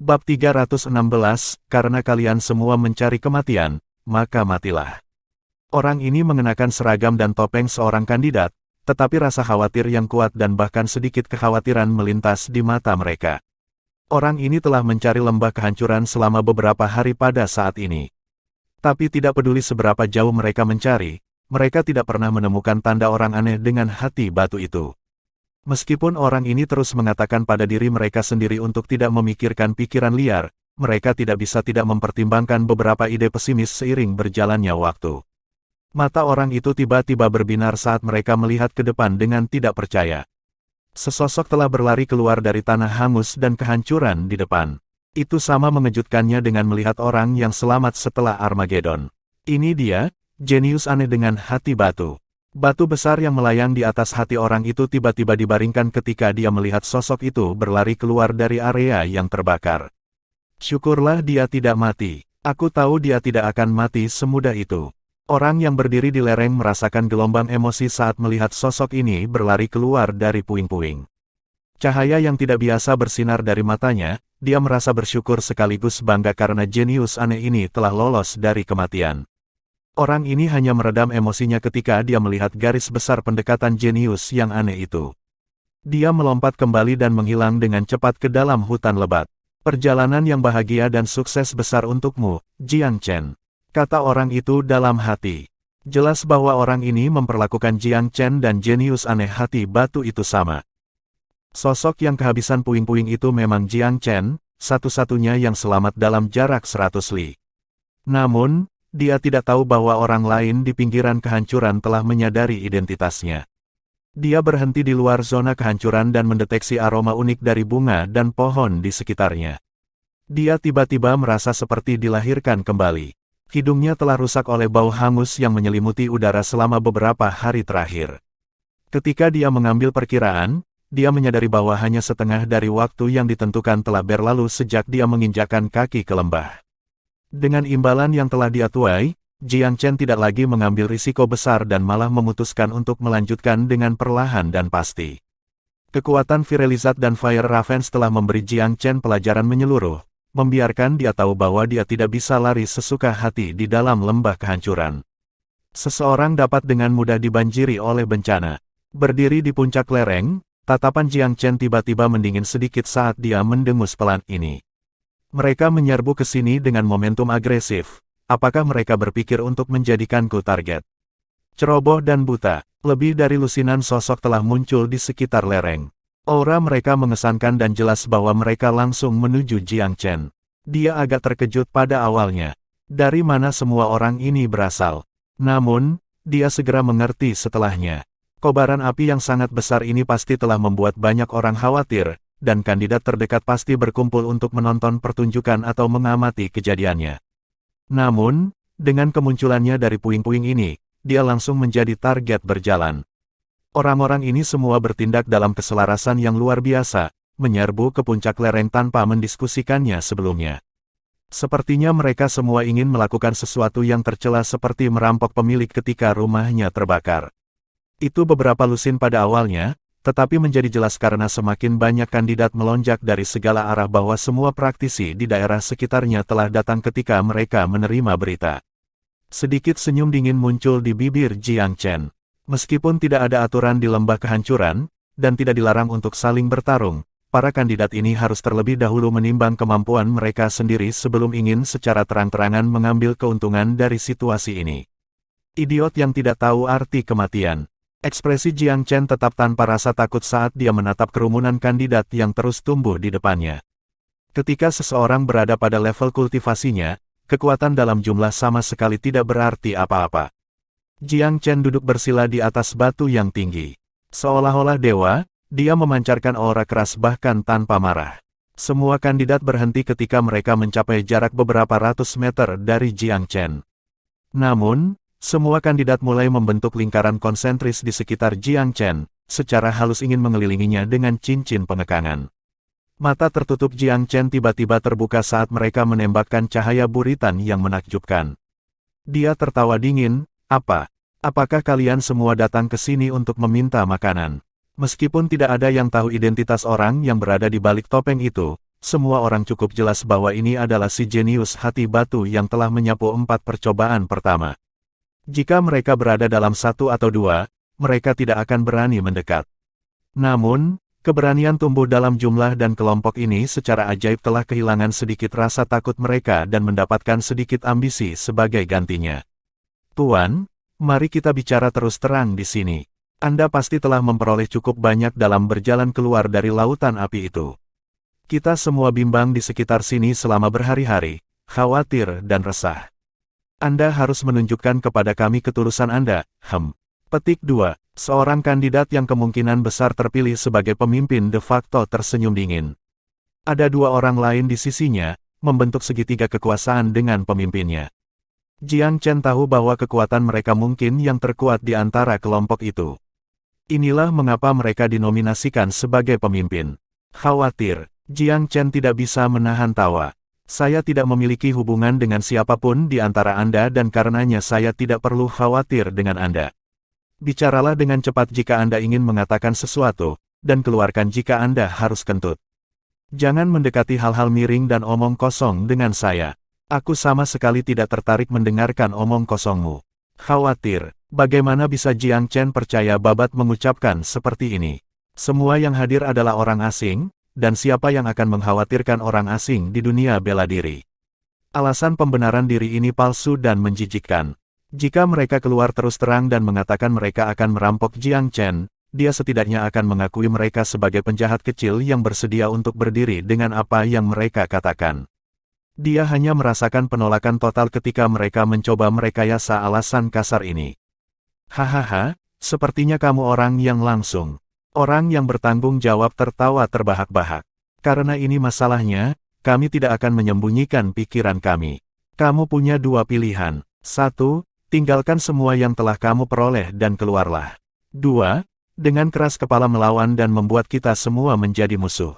Bab 316, karena kalian semua mencari kematian, maka matilah. Orang ini mengenakan seragam dan topeng seorang kandidat, tetapi rasa khawatir yang kuat dan bahkan sedikit kekhawatiran melintas di mata mereka. Orang ini telah mencari lembah kehancuran selama beberapa hari pada saat ini. Tapi tidak peduli seberapa jauh mereka mencari, mereka tidak pernah menemukan tanda orang aneh dengan hati batu itu. Meskipun orang ini terus mengatakan pada diri mereka sendiri untuk tidak memikirkan pikiran liar, mereka tidak bisa tidak mempertimbangkan beberapa ide pesimis seiring berjalannya waktu. Mata orang itu tiba-tiba berbinar saat mereka melihat ke depan dengan tidak percaya. Sesosok telah berlari keluar dari tanah hangus dan kehancuran di depan. Itu sama mengejutkannya dengan melihat orang yang selamat setelah Armageddon. Ini dia, jenius aneh dengan hati batu. Batu besar yang melayang di atas hati orang itu tiba-tiba dibaringkan ketika dia melihat sosok itu berlari keluar dari area yang terbakar. Syukurlah dia tidak mati. Aku tahu dia tidak akan mati semudah itu. Orang yang berdiri di lereng merasakan gelombang emosi saat melihat sosok ini berlari keluar dari puing-puing. Cahaya yang tidak biasa bersinar dari matanya, dia merasa bersyukur sekaligus bangga karena jenius aneh ini telah lolos dari kematian. Orang ini hanya meredam emosinya ketika dia melihat garis besar pendekatan jenius yang aneh itu. Dia melompat kembali dan menghilang dengan cepat ke dalam hutan lebat. Perjalanan yang bahagia dan sukses besar untukmu, Jiang Chen, kata orang itu dalam hati. Jelas bahwa orang ini memperlakukan Jiang Chen dan jenius aneh hati batu itu sama. Sosok yang kehabisan puing-puing itu memang Jiang Chen, satu-satunya yang selamat dalam jarak 100 li. Namun, dia tidak tahu bahwa orang lain di pinggiran kehancuran telah menyadari identitasnya. Dia berhenti di luar zona kehancuran dan mendeteksi aroma unik dari bunga dan pohon di sekitarnya. Dia tiba-tiba merasa seperti dilahirkan kembali. Hidungnya telah rusak oleh bau hangus yang menyelimuti udara selama beberapa hari terakhir. Ketika dia mengambil perkiraan, dia menyadari bahwa hanya setengah dari waktu yang ditentukan telah berlalu sejak dia menginjakkan kaki ke lembah. Dengan imbalan yang telah dia tuai, Jiang Chen tidak lagi mengambil risiko besar dan malah memutuskan untuk melanjutkan dengan perlahan dan pasti. Kekuatan Virelizat dan Fire Ravens telah memberi Jiang Chen pelajaran menyeluruh, membiarkan dia tahu bahwa dia tidak bisa lari sesuka hati di dalam lembah kehancuran. Seseorang dapat dengan mudah dibanjiri oleh bencana. Berdiri di puncak lereng, tatapan Jiang Chen tiba-tiba mendingin sedikit saat dia mendengus pelan ini. Mereka menyerbu ke sini dengan momentum agresif. Apakah mereka berpikir untuk menjadikanku target? Ceroboh dan buta, lebih dari lusinan sosok telah muncul di sekitar lereng. Aura mereka mengesankan dan jelas bahwa mereka langsung menuju Jiang Chen. Dia agak terkejut pada awalnya. Dari mana semua orang ini berasal? Namun, dia segera mengerti setelahnya. Kobaran api yang sangat besar ini pasti telah membuat banyak orang khawatir, dan kandidat terdekat pasti berkumpul untuk menonton pertunjukan atau mengamati kejadiannya. Namun, dengan kemunculannya dari puing-puing ini, dia langsung menjadi target berjalan. Orang-orang ini semua bertindak dalam keselarasan yang luar biasa, menyerbu ke puncak lereng tanpa mendiskusikannya sebelumnya. Sepertinya mereka semua ingin melakukan sesuatu yang tercela seperti merampok pemilik ketika rumahnya terbakar. Itu beberapa lusin pada awalnya, tetapi menjadi jelas karena semakin banyak kandidat melonjak dari segala arah bahwa semua praktisi di daerah sekitarnya telah datang ketika mereka menerima berita. Sedikit senyum dingin muncul di bibir Jiang Chen. Meskipun tidak ada aturan di lembah kehancuran, dan tidak dilarang untuk saling bertarung, para kandidat ini harus terlebih dahulu menimbang kemampuan mereka sendiri sebelum ingin secara terang-terangan mengambil keuntungan dari situasi ini. Idiot yang tidak tahu arti kematian. Ekspresi Jiang Chen tetap tanpa rasa takut saat dia menatap kerumunan kandidat yang terus tumbuh di depannya. Ketika seseorang berada pada level kultivasinya, kekuatan dalam jumlah sama sekali tidak berarti apa-apa. Jiang Chen duduk bersila di atas batu yang tinggi. Seolah-olah dewa, dia memancarkan aura keras bahkan tanpa marah. Semua kandidat berhenti ketika mereka mencapai jarak beberapa ratus meter dari Jiang Chen. Namun, semua kandidat mulai membentuk lingkaran konsentris di sekitar Jiang Chen, secara halus ingin mengelilinginya dengan cincin pengekangan. Mata tertutup Jiang Chen tiba-tiba terbuka saat mereka menembakkan cahaya buritan yang menakjubkan. Dia tertawa dingin, apakah kalian semua datang ke sini untuk meminta makanan? Meskipun tidak ada yang tahu identitas orang yang berada di balik topeng itu, semua orang cukup jelas bahwa ini adalah si jenius hati batu yang telah menyapu 4 percobaan pertama. Jika mereka berada dalam 1 atau 2, mereka tidak akan berani mendekat. Namun, keberanian tumbuh dalam jumlah dan kelompok ini secara ajaib telah kehilangan sedikit rasa takut mereka dan mendapatkan sedikit ambisi sebagai gantinya. Tuan, mari kita bicara terus terang di sini. Anda pasti telah memperoleh cukup banyak dalam berjalan keluar dari lautan api itu. Kita semua bimbang di sekitar sini selama berhari-hari, khawatir dan resah. Anda harus menunjukkan kepada kami ketulusan Anda. Petik 2. Seorang kandidat yang kemungkinan besar terpilih sebagai pemimpin de facto tersenyum dingin. Ada 2 orang lain di sisinya, membentuk segitiga kekuasaan dengan pemimpinnya. Jiang Chen tahu bahwa kekuatan mereka mungkin yang terkuat di antara kelompok itu. Inilah mengapa mereka dinominasikan sebagai pemimpin. Khawatir, Jiang Chen tidak bisa menahan tawa. Saya tidak memiliki hubungan dengan siapapun di antara Anda dan karenanya saya tidak perlu khawatir dengan Anda. Bicaralah dengan cepat jika Anda ingin mengatakan sesuatu, dan keluarkan jika Anda harus kentut. Jangan mendekati hal-hal miring dan omong kosong dengan saya. Aku sama sekali tidak tertarik mendengarkan omong kosongmu. Khawatir, bagaimana bisa Jiang Chen percaya babat mengucapkan seperti ini? Semua yang hadir adalah orang asing, dan siapa yang akan mengkhawatirkan orang asing di dunia bela diri? Alasan pembenaran diri ini palsu dan menjijikkan. Jika mereka keluar terus terang dan mengatakan mereka akan merampok Jiang Chen, dia setidaknya akan mengakui mereka sebagai penjahat kecil yang bersedia untuk berdiri dengan apa yang mereka katakan. Dia hanya merasakan penolakan total ketika mereka mencoba merekayasa alasan kasar ini. Hahaha, sepertinya kamu orang yang langsung. Orang yang bertanggung jawab tertawa terbahak-bahak. Karena ini masalahnya, kami tidak akan menyembunyikan pikiran kami. Kamu punya 2 pilihan. 1, tinggalkan semua yang telah kamu peroleh dan keluarlah. 2, dengan keras kepala melawan dan membuat kita semua menjadi musuh.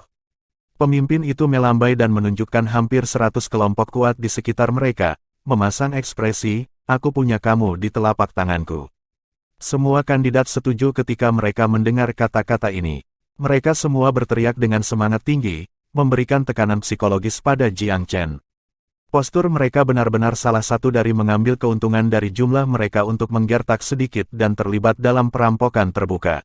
Pemimpin itu melambai dan menunjukkan hampir 100 kelompok kuat di sekitar mereka, memasang ekspresi, aku punya kamu di telapak tanganku. Semua kandidat setuju ketika mereka mendengar kata-kata ini. Mereka semua berteriak dengan semangat tinggi, memberikan tekanan psikologis pada Jiang Chen. Postur mereka benar-benar salah satu dari mengambil keuntungan dari jumlah mereka untuk menggertak sedikit dan terlibat dalam perampokan terbuka.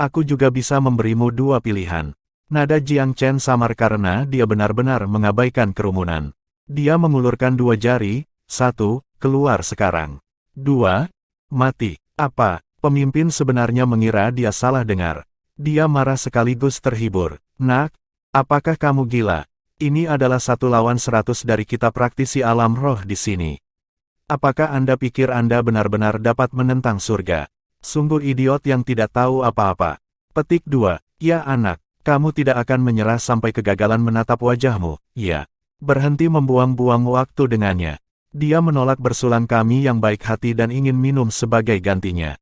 Aku juga bisa memberimu 2 pilihan. Nada Jiang Chen samar karena dia benar-benar mengabaikan kerumunan. Dia mengulurkan 2 jari, 1, keluar sekarang. 2, mati. Apa? Pemimpin sebenarnya mengira dia salah dengar. Dia marah sekaligus terhibur. Nak, apakah kamu gila? Ini adalah 1 lawan 100 dari kita praktisi alam roh di sini. Apakah Anda pikir Anda benar-benar dapat menentang surga? Sungguh idiot yang tidak tahu apa-apa. Petik 2. Ya anak, kamu tidak akan menyerah sampai kegagalan menatap wajahmu. Ya. Berhenti membuang-buang waktu dengannya. Dia menolak bersulang kami yang baik hati dan ingin minum sebagai gantinya.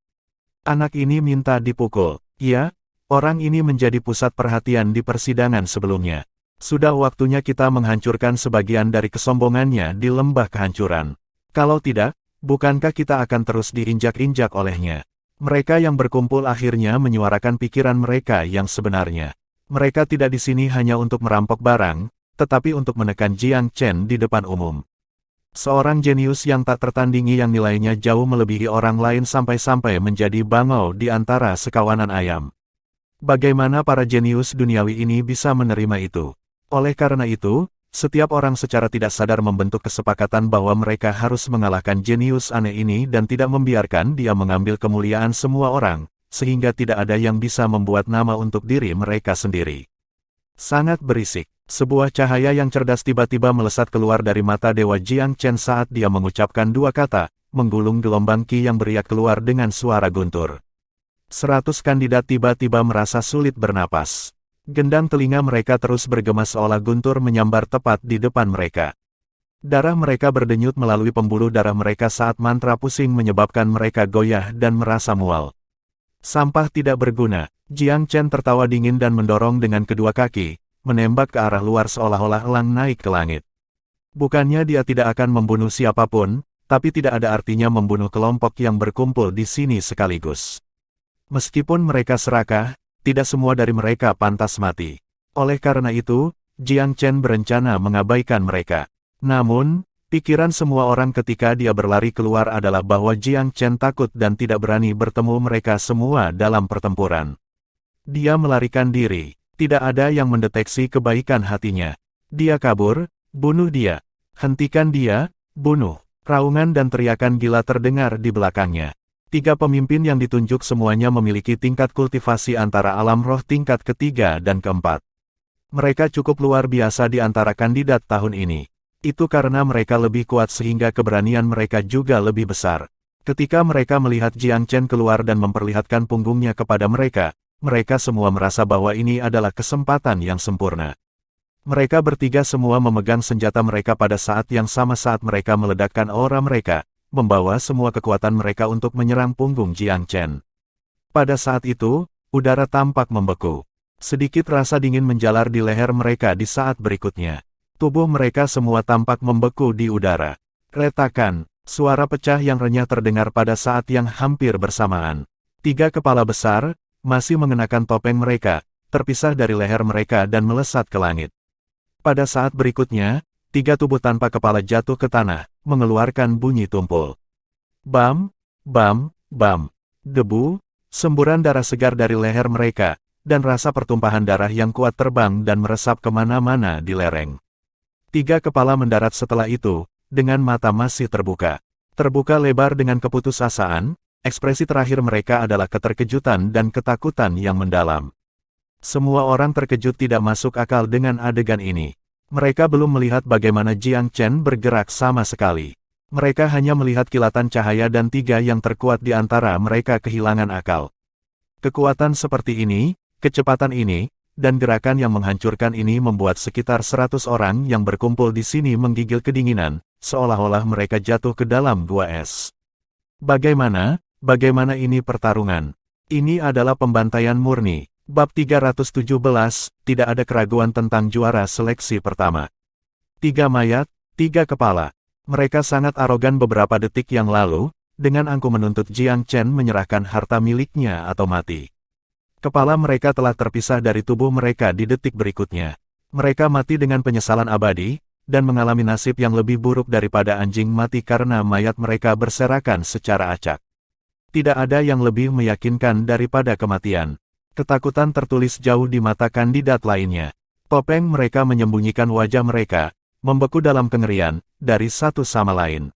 Anak ini minta dipukul. Ya, orang ini menjadi pusat perhatian di persidangan sebelumnya. Sudah waktunya kita menghancurkan sebagian dari kesombongannya di lembah kehancuran. Kalau tidak, bukankah kita akan terus diinjak-injak olehnya? Mereka yang berkumpul akhirnya menyuarakan pikiran mereka yang sebenarnya. Mereka tidak di sini hanya untuk merampok barang, tetapi untuk menekan Jiang Chen di depan umum. Seorang jenius yang tak tertandingi yang nilainya jauh melebihi orang lain sampai-sampai menjadi bangau di antara sekawanan ayam. Bagaimana para jenius duniawi ini bisa menerima itu? Oleh karena itu, setiap orang secara tidak sadar membentuk kesepakatan bahwa mereka harus mengalahkan jenius aneh ini dan tidak membiarkan dia mengambil kemuliaan semua orang, sehingga tidak ada yang bisa membuat nama untuk diri mereka sendiri. Sangat berisik. Sebuah cahaya yang cerdas tiba-tiba melesat keluar dari mata Dewa Jiang Chen saat dia mengucapkan 2 kata, menggulung gelombang ki yang beriak keluar dengan suara guntur. 100 kandidat tiba-tiba merasa sulit bernapas. Gendang telinga mereka terus bergema seolah guntur menyambar tepat di depan mereka. Darah mereka berdenyut melalui pembuluh darah mereka saat mantra pusing menyebabkan mereka goyah dan merasa mual. Sampah tidak berguna. Jiang Chen tertawa dingin dan mendorong dengan kedua kaki, menembak ke arah luar seolah-olah elang naik ke langit. Bukannya dia tidak akan membunuh siapapun, tapi tidak ada artinya membunuh kelompok yang berkumpul di sini sekaligus. Meskipun mereka serakah, tidak semua dari mereka pantas mati. Oleh karena itu, Jiang Chen berencana mengabaikan mereka. Namun, pikiran semua orang ketika dia berlari keluar adalah bahwa Jiang Chen takut dan tidak berani bertemu mereka semua dalam pertempuran. Dia melarikan diri. Tidak ada yang mendeteksi kebaikan hatinya. Dia kabur, bunuh dia. Hentikan dia, bunuh. Raungan dan teriakan gila terdengar di belakangnya. 3 pemimpin yang ditunjuk semuanya memiliki tingkat kultivasi antara alam roh tingkat ketiga dan keempat. Mereka cukup luar biasa di antara kandidat tahun ini. Itu karena mereka lebih kuat sehingga keberanian mereka juga lebih besar. Ketika mereka melihat Jiang Chen keluar dan memperlihatkan punggungnya kepada mereka semua merasa bahwa ini adalah kesempatan yang sempurna. Mereka bertiga semua memegang senjata mereka pada saat yang sama saat mereka meledakkan aura mereka, membawa semua kekuatan mereka untuk menyerang punggung Jiang Chen. Pada saat itu, udara tampak membeku. Sedikit rasa dingin menjalar di leher mereka di saat berikutnya. Tubuh mereka semua tampak membeku di udara. Retakan, suara pecah yang renyah terdengar pada saat yang hampir bersamaan. 3 kepala besar, masih mengenakan topeng mereka, terpisah dari leher mereka dan melesat ke langit. Pada saat berikutnya, 3 tubuh tanpa kepala jatuh ke tanah, mengeluarkan bunyi tumpul. Bam, bam, bam. Debu, semburan darah segar dari leher mereka, dan rasa pertumpahan darah yang kuat terbang dan meresap kemana-mana di lereng. 3 kepala mendarat setelah itu, dengan mata masih terbuka. Terbuka lebar dengan keputusasaan, ekspresi terakhir mereka adalah keterkejutan dan ketakutan yang mendalam. Semua orang terkejut tidak masuk akal dengan adegan ini. Mereka belum melihat bagaimana Jiang Chen bergerak sama sekali. Mereka hanya melihat kilatan cahaya dan 3 yang terkuat di antara mereka kehilangan akal. Kekuatan seperti ini, kecepatan ini, dan gerakan yang menghancurkan ini membuat sekitar 100 orang yang berkumpul di sini menggigil kedinginan, seolah-olah mereka jatuh ke dalam gua es. Bagaimana ini pertarungan? Ini adalah pembantaian murni. Bab 317, tidak ada keraguan tentang juara seleksi pertama. 3 mayat, 3 kepala. Mereka sangat arogan beberapa detik yang lalu, dengan angkuh menuntut Jiang Chen menyerahkan harta miliknya atau mati. Kepala mereka telah terpisah dari tubuh mereka di detik berikutnya. Mereka mati dengan penyesalan abadi, dan mengalami nasib yang lebih buruk daripada anjing mati karena mayat mereka berserakan secara acak. Tidak ada yang lebih meyakinkan daripada kematian. Ketakutan tertulis jauh di mata kandidat lainnya. Topeng mereka menyembunyikan wajah mereka, membeku dalam kengerian, dari satu sama lain.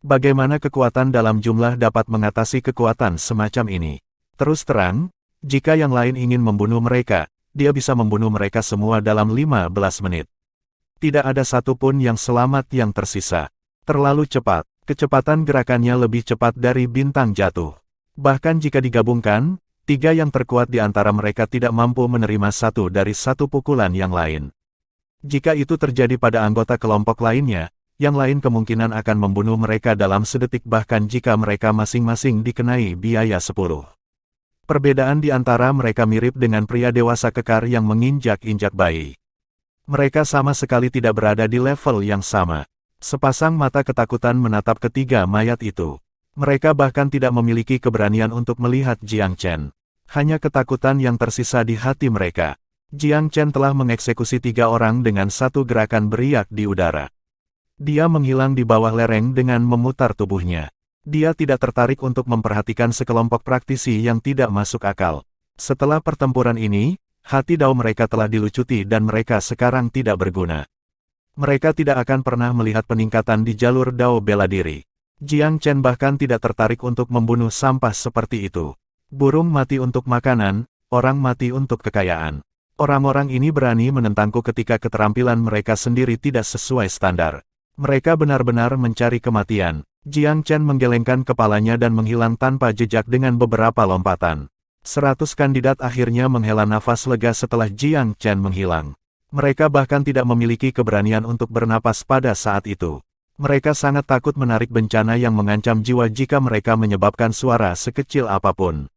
Bagaimana kekuatan dalam jumlah dapat mengatasi kekuatan semacam ini? Terus terang, jika yang lain ingin membunuh mereka, dia bisa membunuh mereka semua dalam 15 menit. Tidak ada satupun yang selamat yang tersisa. Terlalu cepat, kecepatan gerakannya lebih cepat dari bintang jatuh. Bahkan jika digabungkan, 3 yang terkuat di antara mereka tidak mampu menerima satu dari satu pukulan yang lain. Jika itu terjadi pada anggota kelompok lainnya, yang lain kemungkinan akan membunuh mereka dalam sedetik bahkan jika mereka masing-masing dikenai biaya 10. Perbedaan di antara mereka mirip dengan pria dewasa kekar yang menginjak-injak bayi. Mereka sama sekali tidak berada di level yang sama. Sepasang mata ketakutan menatap ketiga mayat itu. Mereka bahkan tidak memiliki keberanian untuk melihat Jiang Chen. Hanya ketakutan yang tersisa di hati mereka. Jiang Chen telah mengeksekusi 3 orang dengan satu gerakan beriak di udara. Dia menghilang di bawah lereng dengan memutar tubuhnya. Dia tidak tertarik untuk memperhatikan sekelompok praktisi yang tidak masuk akal. Setelah pertempuran ini, hati Dao mereka telah dilucuti dan mereka sekarang tidak berguna. Mereka tidak akan pernah melihat peningkatan di jalur Dao bela diri. Jiang Chen bahkan tidak tertarik untuk membunuh sampah seperti itu. Burung mati untuk makanan, orang mati untuk kekayaan. Orang-orang ini berani menentangku ketika keterampilan mereka sendiri tidak sesuai standar. Mereka benar-benar mencari kematian. Jiang Chen menggelengkan kepalanya dan menghilang tanpa jejak dengan beberapa lompatan. 100 kandidat akhirnya menghela nafas lega setelah Jiang Chen menghilang. Mereka bahkan tidak memiliki keberanian untuk bernapas pada saat itu. Mereka sangat takut menarik bencana yang mengancam jiwa jika mereka menyebabkan suara sekecil apapun.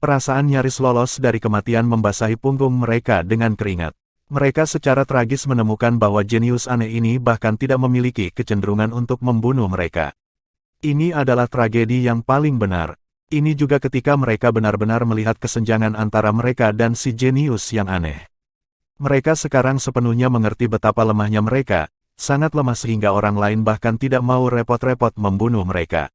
Perasaan nyaris lolos dari kematian membasahi punggung mereka dengan keringat. Mereka secara tragis menemukan bahwa jenius aneh ini bahkan tidak memiliki kecenderungan untuk membunuh mereka. Ini adalah tragedi yang paling benar. Ini juga ketika mereka benar-benar melihat kesenjangan antara mereka dan si jenius yang aneh. Mereka sekarang sepenuhnya mengerti betapa lemahnya mereka, sangat lemah sehingga orang lain bahkan tidak mau repot-repot membunuh mereka.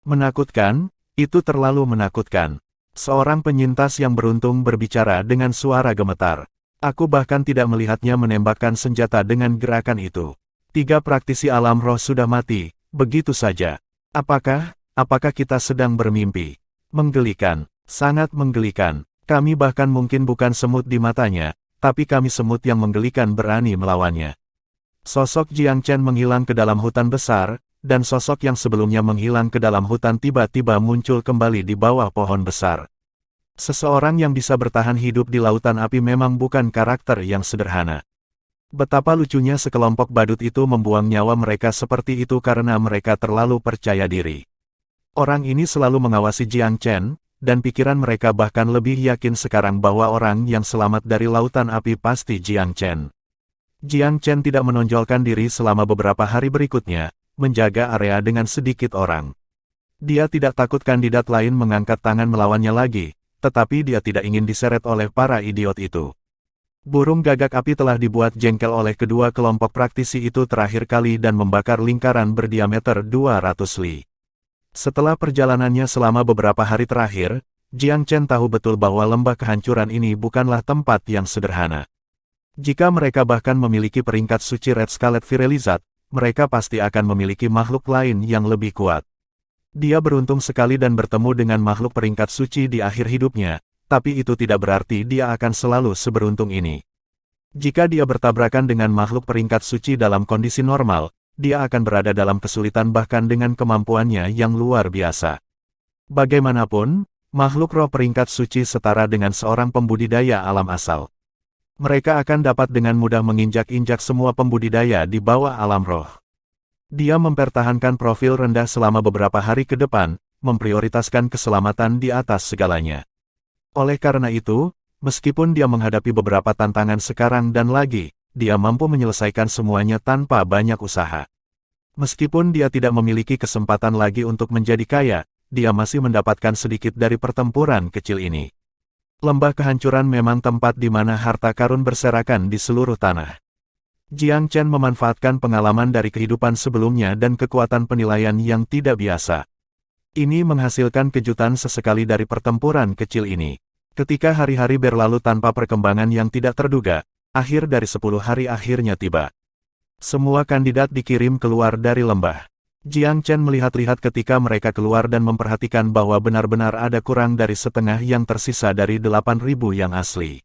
Menakutkan, itu terlalu menakutkan. Seorang penyintas yang beruntung berbicara dengan suara gemetar. Aku bahkan tidak melihatnya menembakkan senjata dengan gerakan itu. 3 praktisi alam roh sudah mati, begitu saja. Apakah kita sedang bermimpi? Menggelikan, sangat menggelikan. Kami bahkan mungkin bukan semut di matanya, tapi kami semut yang menggelikan berani melawannya. Sosok Jiang Chen menghilang ke dalam hutan besar, dan sosok yang sebelumnya menghilang ke dalam hutan tiba-tiba muncul kembali di bawah pohon besar. Seseorang yang bisa bertahan hidup di lautan api memang bukan karakter yang sederhana. Betapa lucunya sekelompok badut itu membuang nyawa mereka seperti itu karena mereka terlalu percaya diri. Orang ini selalu mengawasi Jiang Chen, dan pikiran mereka bahkan lebih yakin sekarang bahwa orang yang selamat dari lautan api pasti Jiang Chen. Jiang Chen tidak menonjolkan diri selama beberapa hari berikutnya, menjaga area dengan sedikit orang. Dia tidak takut kandidat lain mengangkat tangan melawannya lagi, tetapi dia tidak ingin diseret oleh para idiot itu. Burung gagak api telah dibuat jengkel oleh kedua kelompok praktisi itu terakhir kali dan membakar lingkaran berdiameter 200 li. Setelah perjalanannya selama beberapa hari terakhir, Jiang Chen tahu betul bahwa lembah kehancuran ini bukanlah tempat yang sederhana. Jika mereka bahkan memiliki peringkat suci Red Scarlet Virelizat, mereka pasti akan memiliki makhluk lain yang lebih kuat. Dia beruntung sekali dan bertemu dengan makhluk peringkat suci di akhir hidupnya, tapi itu tidak berarti dia akan selalu seberuntung ini. Jika dia bertabrakan dengan makhluk peringkat suci dalam kondisi normal, dia akan berada dalam kesulitan bahkan dengan kemampuannya yang luar biasa. Bagaimanapun, makhluk roh peringkat suci setara dengan seorang pembudidaya alam asal. Mereka akan dapat dengan mudah menginjak-injak semua pembudidaya di bawah alam roh. Dia mempertahankan profil rendah selama beberapa hari ke depan, memprioritaskan keselamatan di atas segalanya. Oleh karena itu, meskipun dia menghadapi beberapa tantangan sekarang dan lagi, dia mampu menyelesaikan semuanya tanpa banyak usaha. Meskipun dia tidak memiliki kesempatan lagi untuk menjadi kaya, dia masih mendapatkan sedikit dari pertempuran kecil ini. Lembah kehancuran memang tempat di mana harta karun berserakan di seluruh tanah. Jiang Chen memanfaatkan pengalaman dari kehidupan sebelumnya dan kekuatan penilaian yang tidak biasa. Ini menghasilkan kejutan sesekali dari pertempuran kecil ini. Ketika hari-hari berlalu tanpa perkembangan yang tidak terduga, akhir dari 10 hari akhirnya tiba. Semua kandidat dikirim keluar dari lembah. Jiang Chen melihat-lihat ketika mereka keluar dan memperhatikan bahwa benar-benar ada kurang dari setengah yang tersisa dari 8.000 yang asli.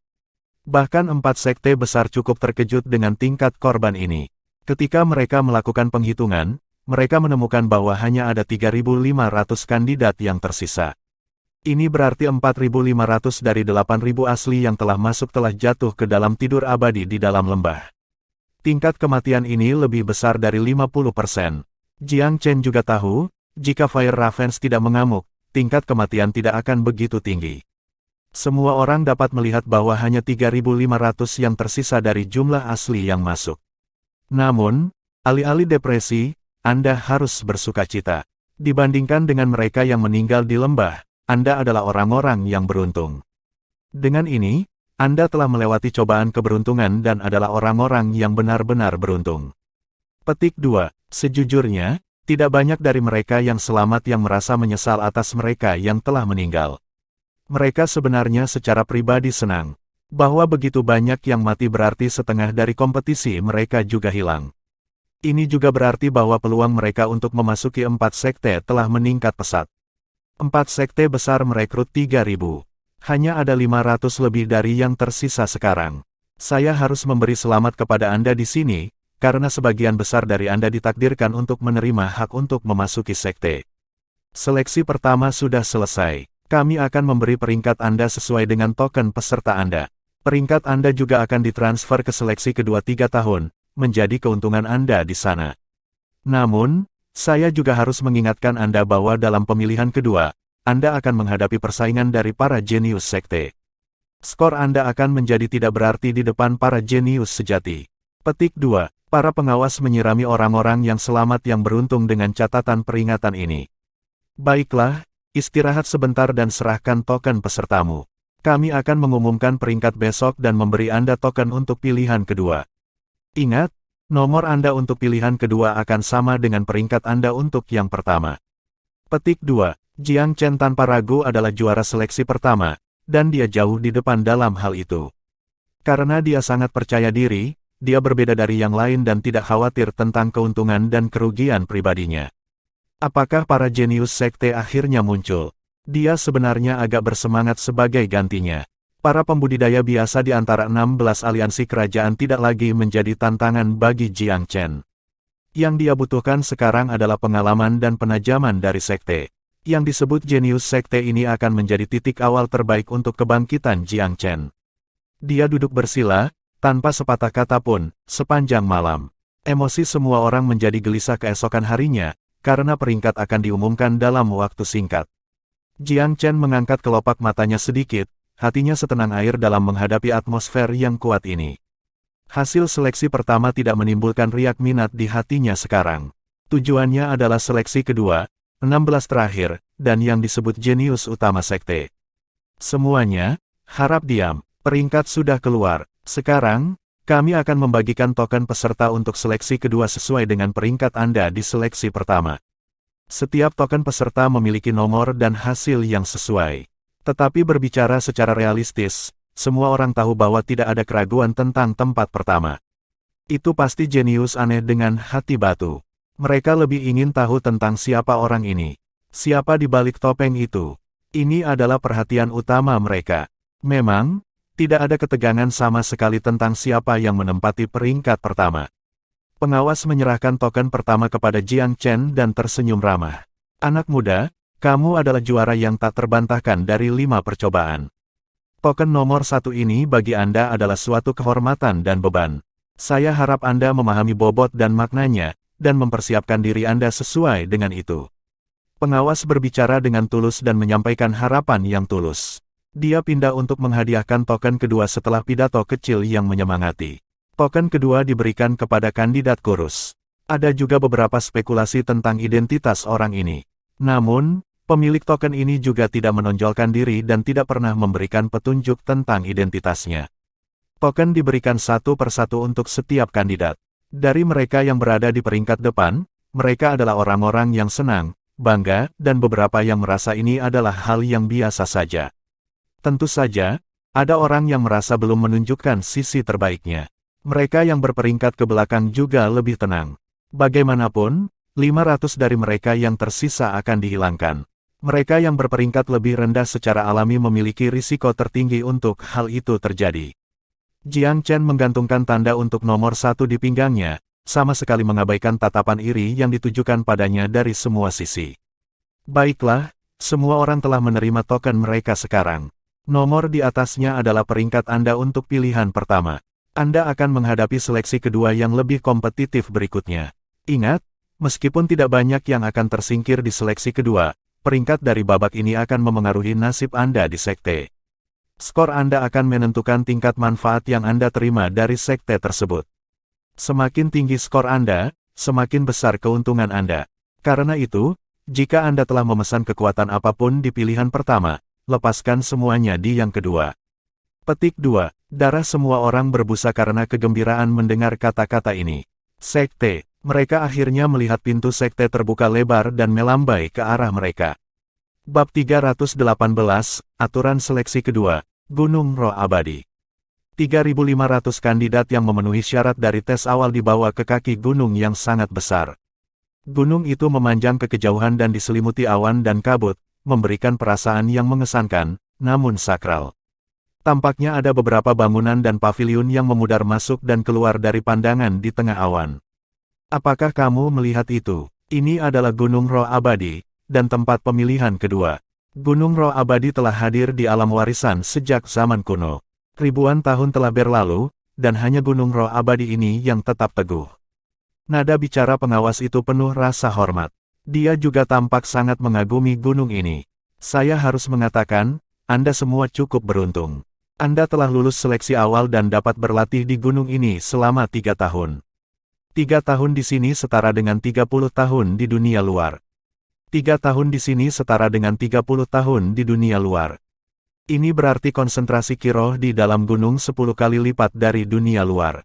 Bahkan 4 sekte besar cukup terkejut dengan tingkat korban ini. Ketika mereka melakukan penghitungan, mereka menemukan bahwa hanya ada 3.500 kandidat yang tersisa. Ini berarti 4.500 dari 8.000 asli yang telah masuk telah jatuh ke dalam tidur abadi di dalam lembah. Tingkat kematian ini lebih besar dari 50%. Jiang Chen juga tahu, jika Fire Ravens tidak mengamuk, tingkat kematian tidak akan begitu tinggi. Semua orang dapat melihat bahwa hanya 3.500 yang tersisa dari jumlah asli yang masuk. Namun, alih-alih depresi, Anda harus bersukacita. Dibandingkan dengan mereka yang meninggal di lembah, Anda adalah orang-orang yang beruntung. Dengan ini, Anda telah melewati cobaan keberuntungan dan adalah orang-orang yang benar-benar beruntung. Petik 2. Sejujurnya, tidak banyak dari mereka yang selamat yang merasa menyesal atas mereka yang telah meninggal. Mereka sebenarnya secara pribadi senang. Bahwa begitu banyak yang mati berarti setengah dari kompetisi mereka juga hilang. Ini juga berarti bahwa peluang mereka untuk memasuki 4 sekte telah meningkat pesat. 4 sekte besar merekrut 3.000. Hanya ada 500 lebih dari yang tersisa sekarang. Saya harus memberi selamat kepada Anda di sini, karena sebagian besar dari Anda ditakdirkan untuk menerima hak untuk memasuki sekte. Seleksi pertama sudah selesai. Kami akan memberi peringkat Anda sesuai dengan token peserta Anda. Peringkat Anda juga akan ditransfer ke seleksi kedua 3 tahun, menjadi keuntungan Anda di sana. Namun, saya juga harus mengingatkan Anda bahwa dalam pemilihan kedua, Anda akan menghadapi persaingan dari para jenius sekte. Skor Anda akan menjadi tidak berarti di depan para jenius sejati. Petik 2. Para pengawas menyirami orang-orang yang selamat yang beruntung dengan catatan peringatan ini. Baiklah, istirahat sebentar dan serahkan token pesertamu. Kami akan mengumumkan peringkat besok dan memberi Anda token untuk pilihan kedua. Ingat, nomor Anda untuk pilihan kedua akan sama dengan peringkat Anda untuk yang pertama. Petik 2. Jiang Chen tanpa ragu adalah juara seleksi pertama, dan dia jauh di depan dalam hal itu. Karena dia sangat percaya diri, dia berbeda dari yang lain dan tidak khawatir tentang keuntungan dan kerugian pribadinya. Apakah para jenius sekte akhirnya muncul? Dia sebenarnya agak bersemangat sebagai gantinya. Para pembudidaya biasa di antara 16 aliansi kerajaan tidak lagi menjadi tantangan bagi Jiang Chen. Yang dia butuhkan sekarang adalah pengalaman dan penajaman dari sekte. Yang disebut jenius sekte ini akan menjadi titik awal terbaik untuk kebangkitan Jiang Chen. Dia duduk bersila, tanpa sepatah kata pun, sepanjang malam. Emosi semua orang menjadi gelisah keesokan harinya, karena peringkat akan diumumkan dalam waktu singkat. Jiang Chen mengangkat kelopak matanya sedikit, hatinya setenang air dalam menghadapi atmosfer yang kuat ini. Hasil seleksi pertama tidak menimbulkan riak minat di hatinya sekarang. Tujuannya adalah seleksi kedua, 16 terakhir, dan yang disebut jenius utama sekte. Semuanya, harap diam, peringkat sudah keluar. Sekarang, kami akan membagikan token peserta untuk seleksi kedua sesuai dengan peringkat Anda di seleksi pertama. Setiap token peserta memiliki nomor dan hasil yang sesuai. Tetapi berbicara secara realistis, semua orang tahu bahwa tidak ada keraguan tentang tempat pertama. Itu pasti jenius aneh dengan hati batu. Mereka lebih ingin tahu tentang siapa orang ini. Siapa di balik topeng itu. Ini adalah perhatian utama mereka. Memang, tidak ada ketegangan sama sekali tentang siapa yang menempati peringkat pertama. Pengawas menyerahkan token pertama kepada Jiang Chen dan tersenyum ramah. Anak muda, kamu adalah juara yang tak terbantahkan dari 5 percobaan. Token nomor 1 ini bagi Anda adalah suatu kehormatan dan beban. Saya harap Anda memahami bobot dan maknanya, dan mempersiapkan diri Anda sesuai dengan itu. Pengawas berbicara dengan tulus dan menyampaikan harapan yang tulus. Dia pindah untuk menghadiahkan token kedua setelah pidato kecil yang menyemangati. Token kedua diberikan kepada kandidat kurus. Ada juga beberapa spekulasi tentang identitas orang ini. Namun, pemilik token ini juga tidak menonjolkan diri dan tidak pernah memberikan petunjuk tentang identitasnya. Token diberikan satu persatu untuk setiap kandidat. Dari mereka yang berada di peringkat depan, mereka adalah orang-orang yang senang, bangga, dan beberapa yang merasa ini adalah hal yang biasa saja. Tentu saja, ada orang yang merasa belum menunjukkan sisi terbaiknya. Mereka yang berperingkat ke belakang juga lebih tenang. Bagaimanapun, 500 dari mereka yang tersisa akan dihilangkan. Mereka yang berperingkat lebih rendah secara alami memiliki risiko tertinggi untuk hal itu terjadi. Jiang Chen menggantungkan tanda untuk nomor 1 di pinggangnya, sama sekali mengabaikan tatapan iri yang ditujukan padanya dari semua sisi. Baiklah, semua orang telah menerima token mereka sekarang. Nomor di atasnya adalah peringkat Anda untuk pilihan pertama. Anda akan menghadapi seleksi kedua yang lebih kompetitif berikutnya. Ingat, meskipun tidak banyak yang akan tersingkir di seleksi kedua, peringkat dari babak ini akan memengaruhi nasib Anda di sekte. Skor Anda akan menentukan tingkat manfaat yang Anda terima dari sekte tersebut. Semakin tinggi skor Anda, semakin besar keuntungan Anda. Karena itu, jika Anda telah memesan kekuatan apapun di pilihan pertama, lepaskan semuanya di yang kedua. Petik 2. Darah semua orang berbusa karena kegembiraan mendengar kata-kata ini. Sekte, mereka akhirnya melihat pintu sekte terbuka lebar dan melambai ke arah mereka. Bab 318, Aturan Seleksi Kedua, Gunung Roh Abadi. 3.500 kandidat yang memenuhi syarat dari tes awal dibawa ke kaki gunung yang sangat besar. Gunung itu memanjang ke kejauhan dan diselimuti awan dan kabut, memberikan perasaan yang mengesankan, namun sakral. Tampaknya ada beberapa bangunan dan paviliun yang memudar masuk dan keluar dari pandangan di tengah awan. Apakah kamu melihat itu? Ini adalah Gunung Roh Abadi, dan tempat pemilihan kedua. Gunung Roh Abadi telah hadir di alam warisan sejak zaman kuno. Ribuan tahun telah berlalu, dan hanya Gunung Roh Abadi ini yang tetap teguh. Nada bicara pengawas itu penuh rasa hormat. Dia juga tampak sangat mengagumi gunung ini. Saya harus mengatakan, Anda semua cukup beruntung. Anda telah lulus seleksi awal dan dapat berlatih di gunung ini selama 3 tahun. 3 tahun di sini setara dengan 30 tahun di dunia luar. 3 tahun di sini setara dengan 30 tahun di dunia luar. Ini berarti konsentrasi ki roh di dalam gunung 10 kali lipat dari dunia luar.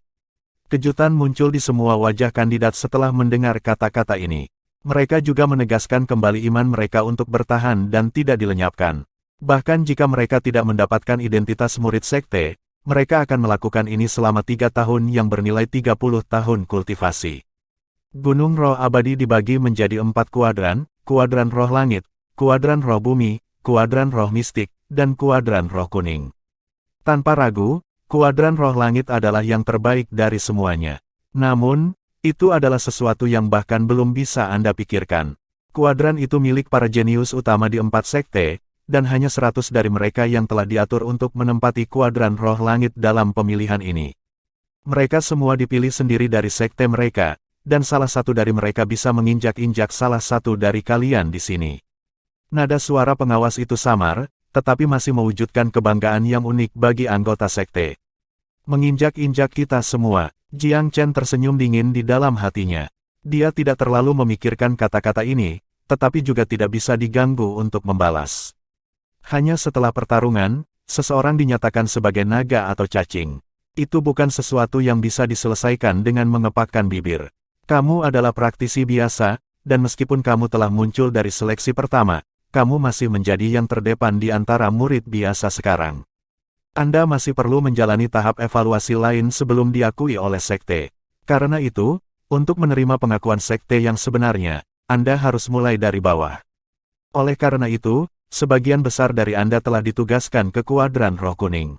Kejutan muncul di semua wajah kandidat setelah mendengar kata-kata ini. Mereka juga menegaskan kembali iman mereka untuk bertahan dan tidak dilenyapkan. Bahkan jika mereka tidak mendapatkan identitas murid sekte, mereka akan melakukan ini selama 3 tahun yang bernilai 30 tahun kultivasi. Gunung Roh Abadi dibagi menjadi 4 kuadran, kuadran roh langit, kuadran roh bumi, kuadran roh mistik, dan kuadran roh kuning. Tanpa ragu, kuadran roh langit adalah yang terbaik dari semuanya. Namun, itu adalah sesuatu yang bahkan belum bisa Anda pikirkan. Kuadran itu milik para jenius utama di 4 sekte, dan hanya 100 dari mereka yang telah diatur untuk menempati kuadran roh langit dalam pemilihan ini. Mereka semua dipilih sendiri dari sekte mereka, dan salah satu dari mereka bisa menginjak-injak salah satu dari kalian di sini. Nada suara pengawas itu samar, tetapi masih mewujudkan kebanggaan yang unik bagi anggota sekte. Menginjak-injak kita semua, Jiang Chen tersenyum dingin di dalam hatinya. Dia tidak terlalu memikirkan kata-kata ini, tetapi juga tidak bisa diganggu untuk membalas. Hanya setelah pertarungan, seseorang dinyatakan sebagai naga atau cacing. Itu bukan sesuatu yang bisa diselesaikan dengan mengepakkan bibir. Kamu adalah praktisi biasa, dan meskipun kamu telah muncul dari seleksi pertama, kamu masih menjadi yang terdepan di antara murid biasa sekarang. Anda masih perlu menjalani tahap evaluasi lain sebelum diakui oleh sekte. Karena itu, untuk menerima pengakuan sekte yang sebenarnya, Anda harus mulai dari bawah. Oleh karena itu, sebagian besar dari Anda telah ditugaskan ke kuadran roh kuning.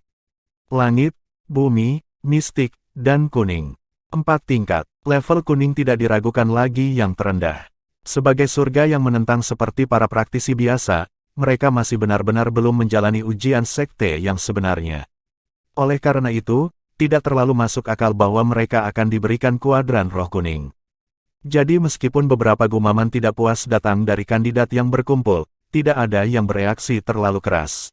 Langit, bumi, mistik, dan kuning. 4 tingkat. Level kuning tidak diragukan lagi yang terendah. Sebagai surga yang menentang seperti para praktisi biasa, mereka masih benar-benar belum menjalani ujian sekte yang sebenarnya. Oleh karena itu, tidak terlalu masuk akal bahwa mereka akan diberikan kuadran roh kuning. Jadi meskipun beberapa gumaman tidak puas datang dari kandidat yang berkumpul, tidak ada yang bereaksi terlalu keras.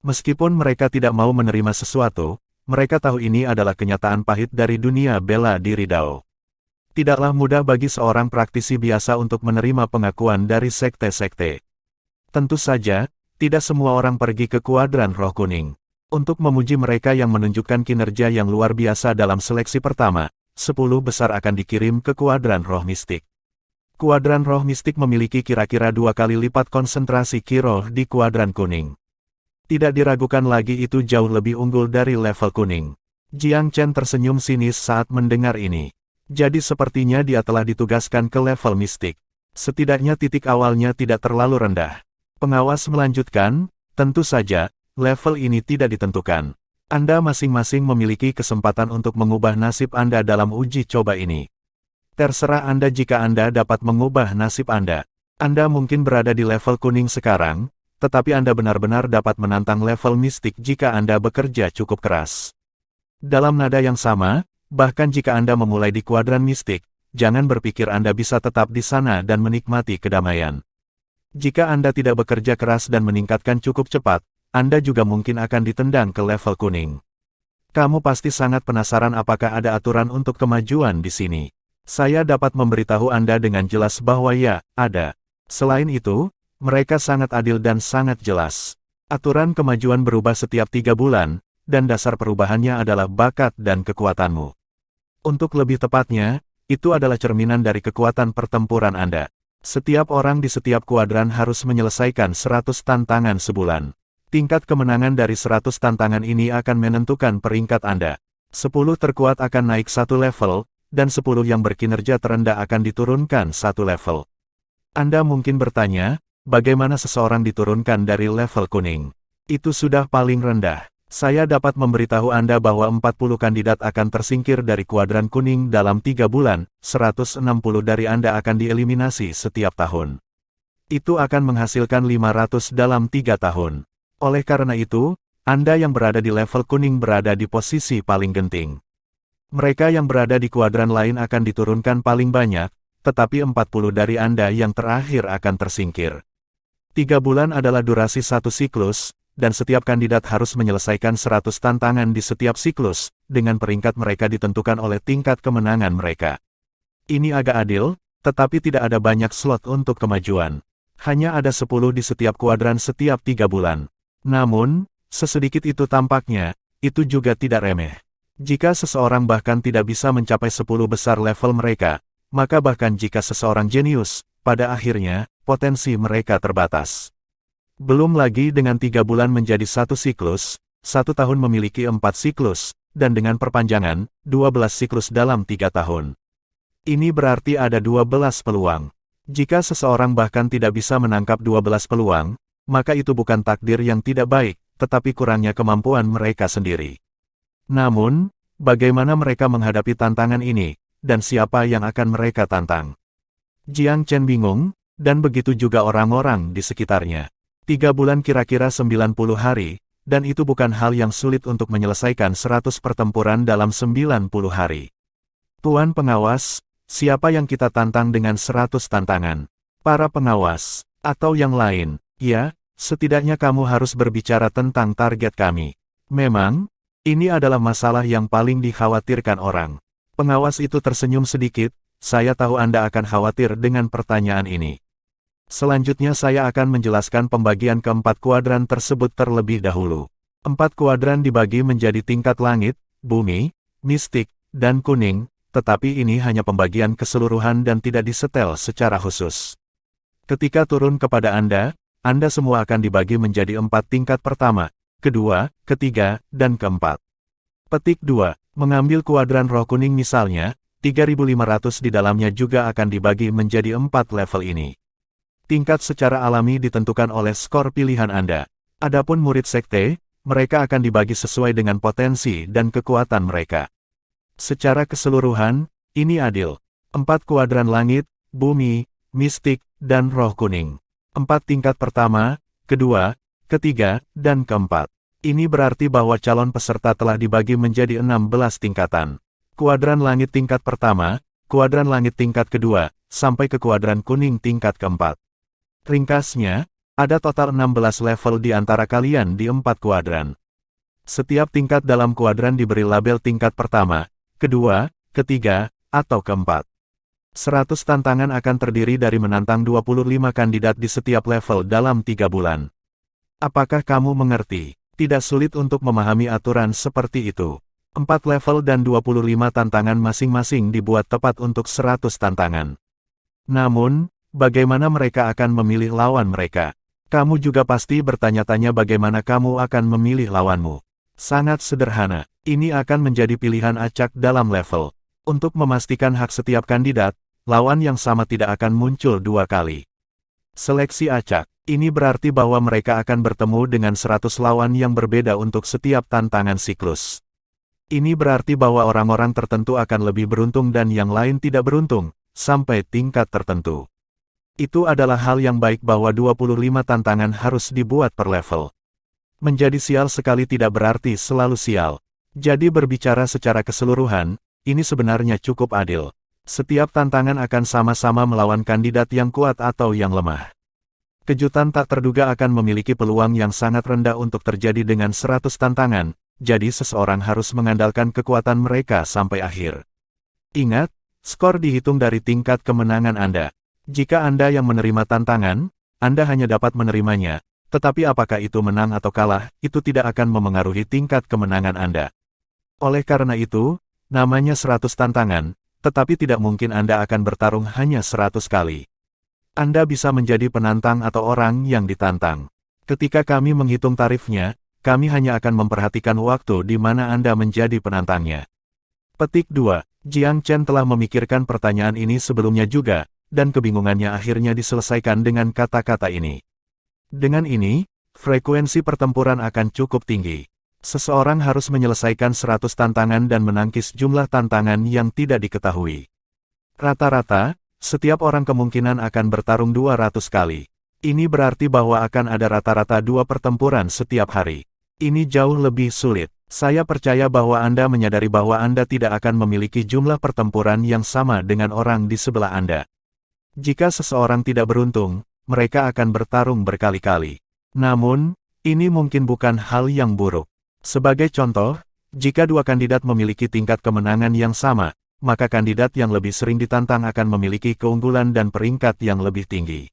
Meskipun mereka tidak mau menerima sesuatu, mereka tahu ini adalah kenyataan pahit dari dunia bela diri Dao. Tidaklah mudah bagi seorang praktisi biasa untuk menerima pengakuan dari sekte-sekte. Tentu saja, tidak semua orang pergi ke kuadran roh kuning. Untuk memuji mereka yang menunjukkan kinerja yang luar biasa dalam seleksi pertama, 10 besar akan dikirim ke kuadran roh mistik. Kuadran roh mistik memiliki kira-kira 2 kali lipat konsentrasi ki roh di kuadran kuning. Tidak diragukan lagi itu jauh lebih unggul dari level kuning. Jiang Chen tersenyum sinis saat mendengar ini. Jadi sepertinya dia telah ditugaskan ke level mistik. Setidaknya titik awalnya tidak terlalu rendah. Pengawas melanjutkan, tentu saja, level ini tidak ditentukan. Anda masing-masing memiliki kesempatan untuk mengubah nasib Anda dalam uji coba ini. Terserah Anda jika Anda dapat mengubah nasib Anda. Anda mungkin berada di level kuning sekarang, tetapi Anda benar-benar dapat menantang level mistik jika Anda bekerja cukup keras. Dalam nada yang sama, bahkan jika Anda memulai di kuadran mistik, jangan berpikir Anda bisa tetap di sana dan menikmati kedamaian. Jika Anda tidak bekerja keras dan meningkatkan cukup cepat, Anda juga mungkin akan ditendang ke level kuning. Kamu pasti sangat penasaran apakah ada aturan untuk kemajuan di sini. Saya dapat memberitahu Anda dengan jelas bahwa ya, ada. Selain itu, mereka sangat adil dan sangat jelas. Aturan kemajuan berubah setiap 3 bulan, dan dasar perubahannya adalah bakat dan kekuatanmu. Untuk lebih tepatnya, itu adalah cerminan dari kekuatan pertempuran Anda. Setiap orang di setiap kuadran harus menyelesaikan 100 tantangan sebulan. Tingkat kemenangan dari 100 tantangan ini akan menentukan peringkat Anda. 10 terkuat akan naik 1 level, dan 10 yang berkinerja terendah akan diturunkan 1 level. Anda mungkin bertanya, bagaimana seseorang diturunkan dari level kuning? Itu sudah paling rendah. Saya dapat memberitahu Anda bahwa 40 kandidat akan tersingkir dari kuadran kuning dalam 3 bulan, 160 dari Anda akan dieliminasi setiap tahun. Itu akan menghasilkan 500 dalam 3 tahun. Oleh karena itu, Anda yang berada di level kuning berada di posisi paling genting. Mereka yang berada di kuadran lain akan diturunkan paling banyak, tetapi 40 dari Anda yang terakhir akan tersingkir. 3 bulan adalah durasi satu siklus, dan setiap kandidat harus menyelesaikan 100 tantangan di setiap siklus, dengan peringkat mereka ditentukan oleh tingkat kemenangan mereka. Ini agak adil, tetapi tidak ada banyak slot untuk kemajuan. Hanya ada 10 di setiap kuadran setiap 3 bulan. Namun, sesedikit itu tampaknya, itu juga tidak remeh. Jika seseorang bahkan tidak bisa mencapai 10 besar level mereka, maka bahkan jika seseorang jenius, pada akhirnya, potensi mereka terbatas. Belum lagi dengan 3 bulan menjadi 1 siklus, 1 tahun memiliki 4 siklus, dan dengan perpanjangan, 12 siklus dalam 3 tahun. Ini berarti ada 12 peluang. Jika seseorang bahkan tidak bisa menangkap 12 peluang, maka itu bukan takdir yang tidak baik, tetapi kurangnya kemampuan mereka sendiri. Namun, bagaimana mereka menghadapi tantangan ini, dan siapa yang akan mereka tantang? Jiang Chen bingung, dan begitu juga orang-orang di sekitarnya. 3 bulan kira-kira 90 hari, dan itu bukan hal yang sulit untuk menyelesaikan 100 pertempuran dalam 90 hari. Tuan pengawas, siapa yang kita tantang dengan 100 tantangan? Para pengawas, atau yang lain? Ya, setidaknya kamu harus berbicara tentang target kami. Memang, ini adalah masalah yang paling dikhawatirkan orang. Pengawas itu tersenyum sedikit, saya tahu Anda akan khawatir dengan pertanyaan ini. Selanjutnya saya akan menjelaskan pembagian keempat kuadran tersebut terlebih dahulu. 4 kuadran dibagi menjadi tingkat langit, bumi, mistik, dan kuning, tetapi ini hanya pembagian keseluruhan dan tidak disetel secara khusus. Ketika turun kepada Anda semua akan dibagi menjadi 4 tingkat pertama, kedua, ketiga, dan keempat. Petik 2. Mengambil kuadran roh kuning misalnya, 3.500 di dalamnya juga akan dibagi menjadi 4 level ini. Tingkat secara alami ditentukan oleh skor pilihan Anda. Adapun murid sekte, mereka akan dibagi sesuai dengan potensi dan kekuatan mereka. Secara keseluruhan, ini adil. 4 kuadran langit, bumi, mistik, dan roh kuning. 4 tingkat pertama, kedua, ketiga, dan keempat. Ini berarti bahwa calon peserta telah dibagi menjadi 16 tingkatan. Kuadran langit tingkat pertama, kuadran langit tingkat kedua, sampai ke kuadran kuning tingkat keempat. Ringkasnya, ada total 16 level di antara kalian di 4 kuadran. Setiap tingkat dalam kuadran diberi label tingkat pertama, kedua, ketiga, atau keempat. 100 tantangan akan terdiri dari menantang 25 kandidat di setiap level dalam 3 bulan. Apakah kamu mengerti? Tidak sulit untuk memahami aturan seperti itu. 4 level dan 25 tantangan masing-masing dibuat tepat untuk 100 tantangan. Namun, bagaimana mereka akan memilih lawan mereka? Kamu juga pasti bertanya-tanya bagaimana kamu akan memilih lawanmu. Sangat sederhana, ini akan menjadi pilihan acak dalam level. Untuk memastikan hak setiap kandidat, lawan yang sama tidak akan muncul 2 kali. Seleksi acak, ini berarti bahwa mereka akan bertemu dengan 100 lawan yang berbeda untuk setiap tantangan siklus. Ini berarti bahwa orang-orang tertentu akan lebih beruntung dan yang lain tidak beruntung, sampai tingkat tertentu. Itu adalah hal yang baik bahwa 25 tantangan harus dibuat per level. Menjadi sial sekali tidak berarti selalu sial. Jadi berbicara secara keseluruhan, ini sebenarnya cukup adil. Setiap tantangan akan sama-sama melawan kandidat yang kuat atau yang lemah. Kejutan tak terduga akan memiliki peluang yang sangat rendah untuk terjadi dengan 100 tantangan, jadi seseorang harus mengandalkan kekuatan mereka sampai akhir. Ingat, skor dihitung dari tingkat kemenangan Anda. Jika Anda yang menerima tantangan, Anda hanya dapat menerimanya, tetapi apakah itu menang atau kalah, itu tidak akan memengaruhi tingkat kemenangan Anda. Oleh karena itu, namanya 100 tantangan, tetapi tidak mungkin Anda akan bertarung hanya 100 kali. Anda bisa menjadi penantang atau orang yang ditantang. Ketika kami menghitung tarifnya, kami hanya akan memperhatikan waktu di mana Anda menjadi penantangnya. Petik 2. Jiang Chen telah memikirkan pertanyaan ini sebelumnya juga, dan kebingungannya akhirnya diselesaikan dengan kata-kata ini. Dengan ini, frekuensi pertempuran akan cukup tinggi. Seseorang harus menyelesaikan 100 tantangan dan menangkis jumlah tantangan yang tidak diketahui. Rata-rata, setiap orang kemungkinan akan bertarung 200 kali. Ini berarti bahwa akan ada rata-rata 2 pertempuran setiap hari. Ini jauh lebih sulit. Saya percaya bahwa Anda menyadari bahwa Anda tidak akan memiliki jumlah pertempuran yang sama dengan orang di sebelah Anda. Jika seseorang tidak beruntung, mereka akan bertarung berkali-kali. Namun, ini mungkin bukan hal yang buruk. Sebagai contoh, jika 2 kandidat memiliki tingkat kemenangan yang sama, maka kandidat yang lebih sering ditantang akan memiliki keunggulan dan peringkat yang lebih tinggi.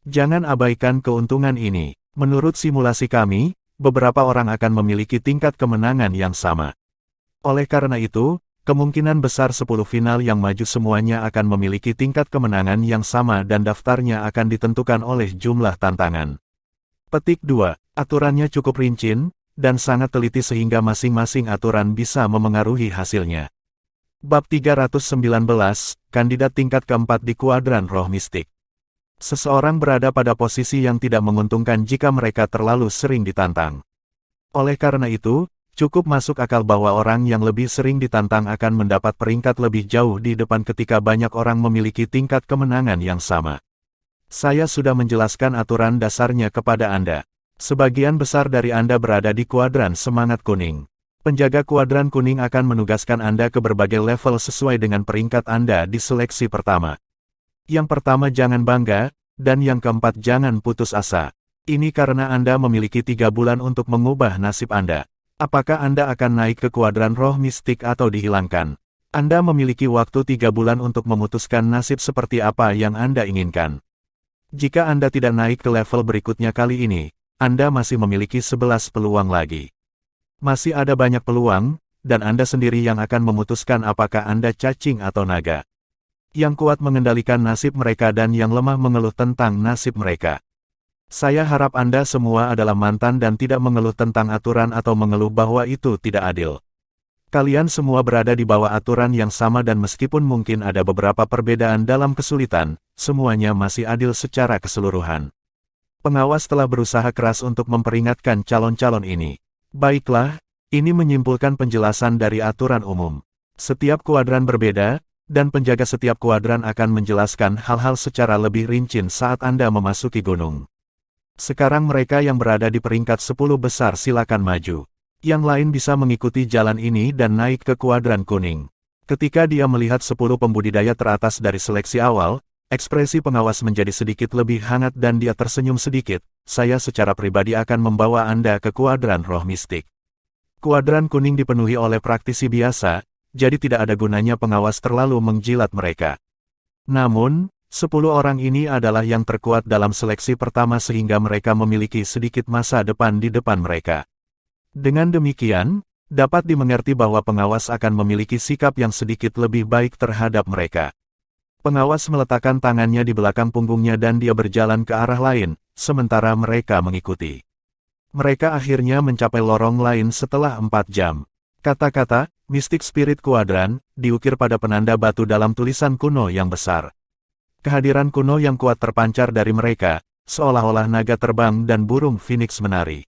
Jangan abaikan keuntungan ini. Menurut simulasi kami, beberapa orang akan memiliki tingkat kemenangan yang sama. Oleh karena itu, kemungkinan besar 10 final yang maju semuanya akan memiliki tingkat kemenangan yang sama dan daftarnya akan ditentukan oleh jumlah tantangan. Petik 2. Aturannya cukup rinci dan sangat teliti sehingga masing-masing aturan bisa memengaruhi hasilnya. Bab 319, Kandidat tingkat keempat di kuadran roh mistik. Seseorang berada pada posisi yang tidak menguntungkan jika mereka terlalu sering ditantang. Oleh karena itu, cukup masuk akal bahwa orang yang lebih sering ditantang akan mendapat peringkat lebih jauh di depan ketika banyak orang memiliki tingkat kemenangan yang sama. Saya sudah menjelaskan aturan dasarnya kepada Anda. Sebagian besar dari Anda berada di kuadran semangat kuning. Penjaga kuadran kuning akan menugaskan Anda ke berbagai level sesuai dengan peringkat Anda di seleksi pertama. Yang pertama jangan bangga, dan yang keempat jangan putus asa. Ini karena Anda memiliki 3 bulan untuk mengubah nasib Anda. Apakah Anda akan naik ke kuadran roh mistik atau dihilangkan? Anda memiliki waktu 3 bulan untuk memutuskan nasib seperti apa yang Anda inginkan. Jika Anda tidak naik ke level berikutnya kali ini, Anda masih memiliki 11 peluang lagi. Masih ada banyak peluang, dan Anda sendiri yang akan memutuskan apakah Anda cacing atau naga. Yang kuat mengendalikan nasib mereka dan yang lemah mengeluh tentang nasib mereka. Saya harap Anda semua adalah mantan dan tidak mengeluh tentang aturan atau mengeluh bahwa itu tidak adil. Kalian semua berada di bawah aturan yang sama dan meskipun mungkin ada beberapa perbedaan dalam kesulitan, semuanya masih adil secara keseluruhan. Pengawas telah berusaha keras untuk memperingatkan calon-calon ini. Baiklah, ini menyimpulkan penjelasan dari aturan umum. Setiap kuadran berbeda, dan penjaga setiap kuadran akan menjelaskan hal-hal secara lebih rinci saat Anda memasuki gunung. Sekarang mereka yang berada di peringkat 10 besar silakan maju. Yang lain bisa mengikuti jalan ini dan naik ke kuadran kuning. Ketika dia melihat 10 pembudidaya teratas dari seleksi awal, ekspresi pengawas menjadi sedikit lebih hangat dan dia tersenyum sedikit. Saya secara pribadi akan membawa Anda ke kuadran roh mistik. Kuadran kuning dipenuhi oleh praktisi biasa, jadi tidak ada gunanya pengawas terlalu menjilat mereka. Namun, 10 orang ini adalah yang terkuat dalam seleksi pertama sehingga mereka memiliki sedikit masa depan di depan mereka. Dengan demikian, dapat dimengerti bahwa pengawas akan memiliki sikap yang sedikit lebih baik terhadap mereka. Pengawas meletakkan tangannya di belakang punggungnya dan dia berjalan ke arah lain, sementara mereka mengikuti. Mereka akhirnya mencapai lorong lain setelah 4 jam. Kata-kata, Mystic Spirit Quadrant, diukir pada penanda batu dalam tulisan kuno yang besar. Kehadiran kuno yang kuat terpancar dari mereka, seolah-olah naga terbang dan burung phoenix menari.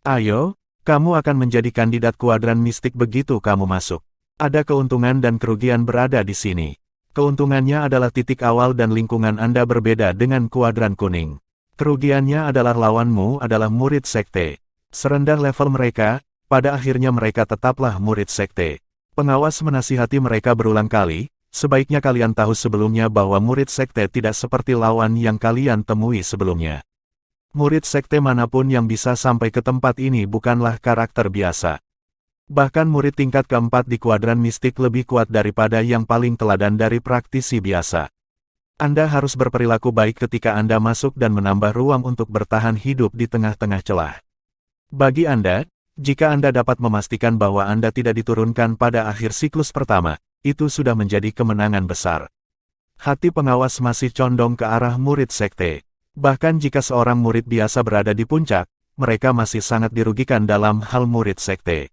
Ayo, kamu akan menjadi kandidat kuadran mistik begitu kamu masuk. Ada keuntungan dan kerugian berada di sini. Keuntungannya adalah titik awal dan lingkungan Anda berbeda dengan kuadran kuning. Kerugiannya adalah lawanmu adalah murid sekte. Serendah level mereka, pada akhirnya mereka tetaplah murid sekte. Pengawas menasihati mereka berulang kali, sebaiknya kalian tahu sebelumnya bahwa murid sekte tidak seperti lawan yang kalian temui sebelumnya. Murid sekte manapun yang bisa sampai ke tempat ini bukanlah karakter biasa. Bahkan murid tingkat keempat di kuadran mistik lebih kuat daripada yang paling teladan dari praktisi biasa. Anda harus berperilaku baik ketika Anda masuk dan menambah ruang untuk bertahan hidup di tengah-tengah celah. Bagi Anda, jika Anda dapat memastikan bahwa Anda tidak diturunkan pada akhir siklus pertama, itu sudah menjadi kemenangan besar. Hati pengawas masih condong ke arah murid sekte. Bahkan jika seorang murid biasa berada di puncak, mereka masih sangat dirugikan dalam hal murid sekte.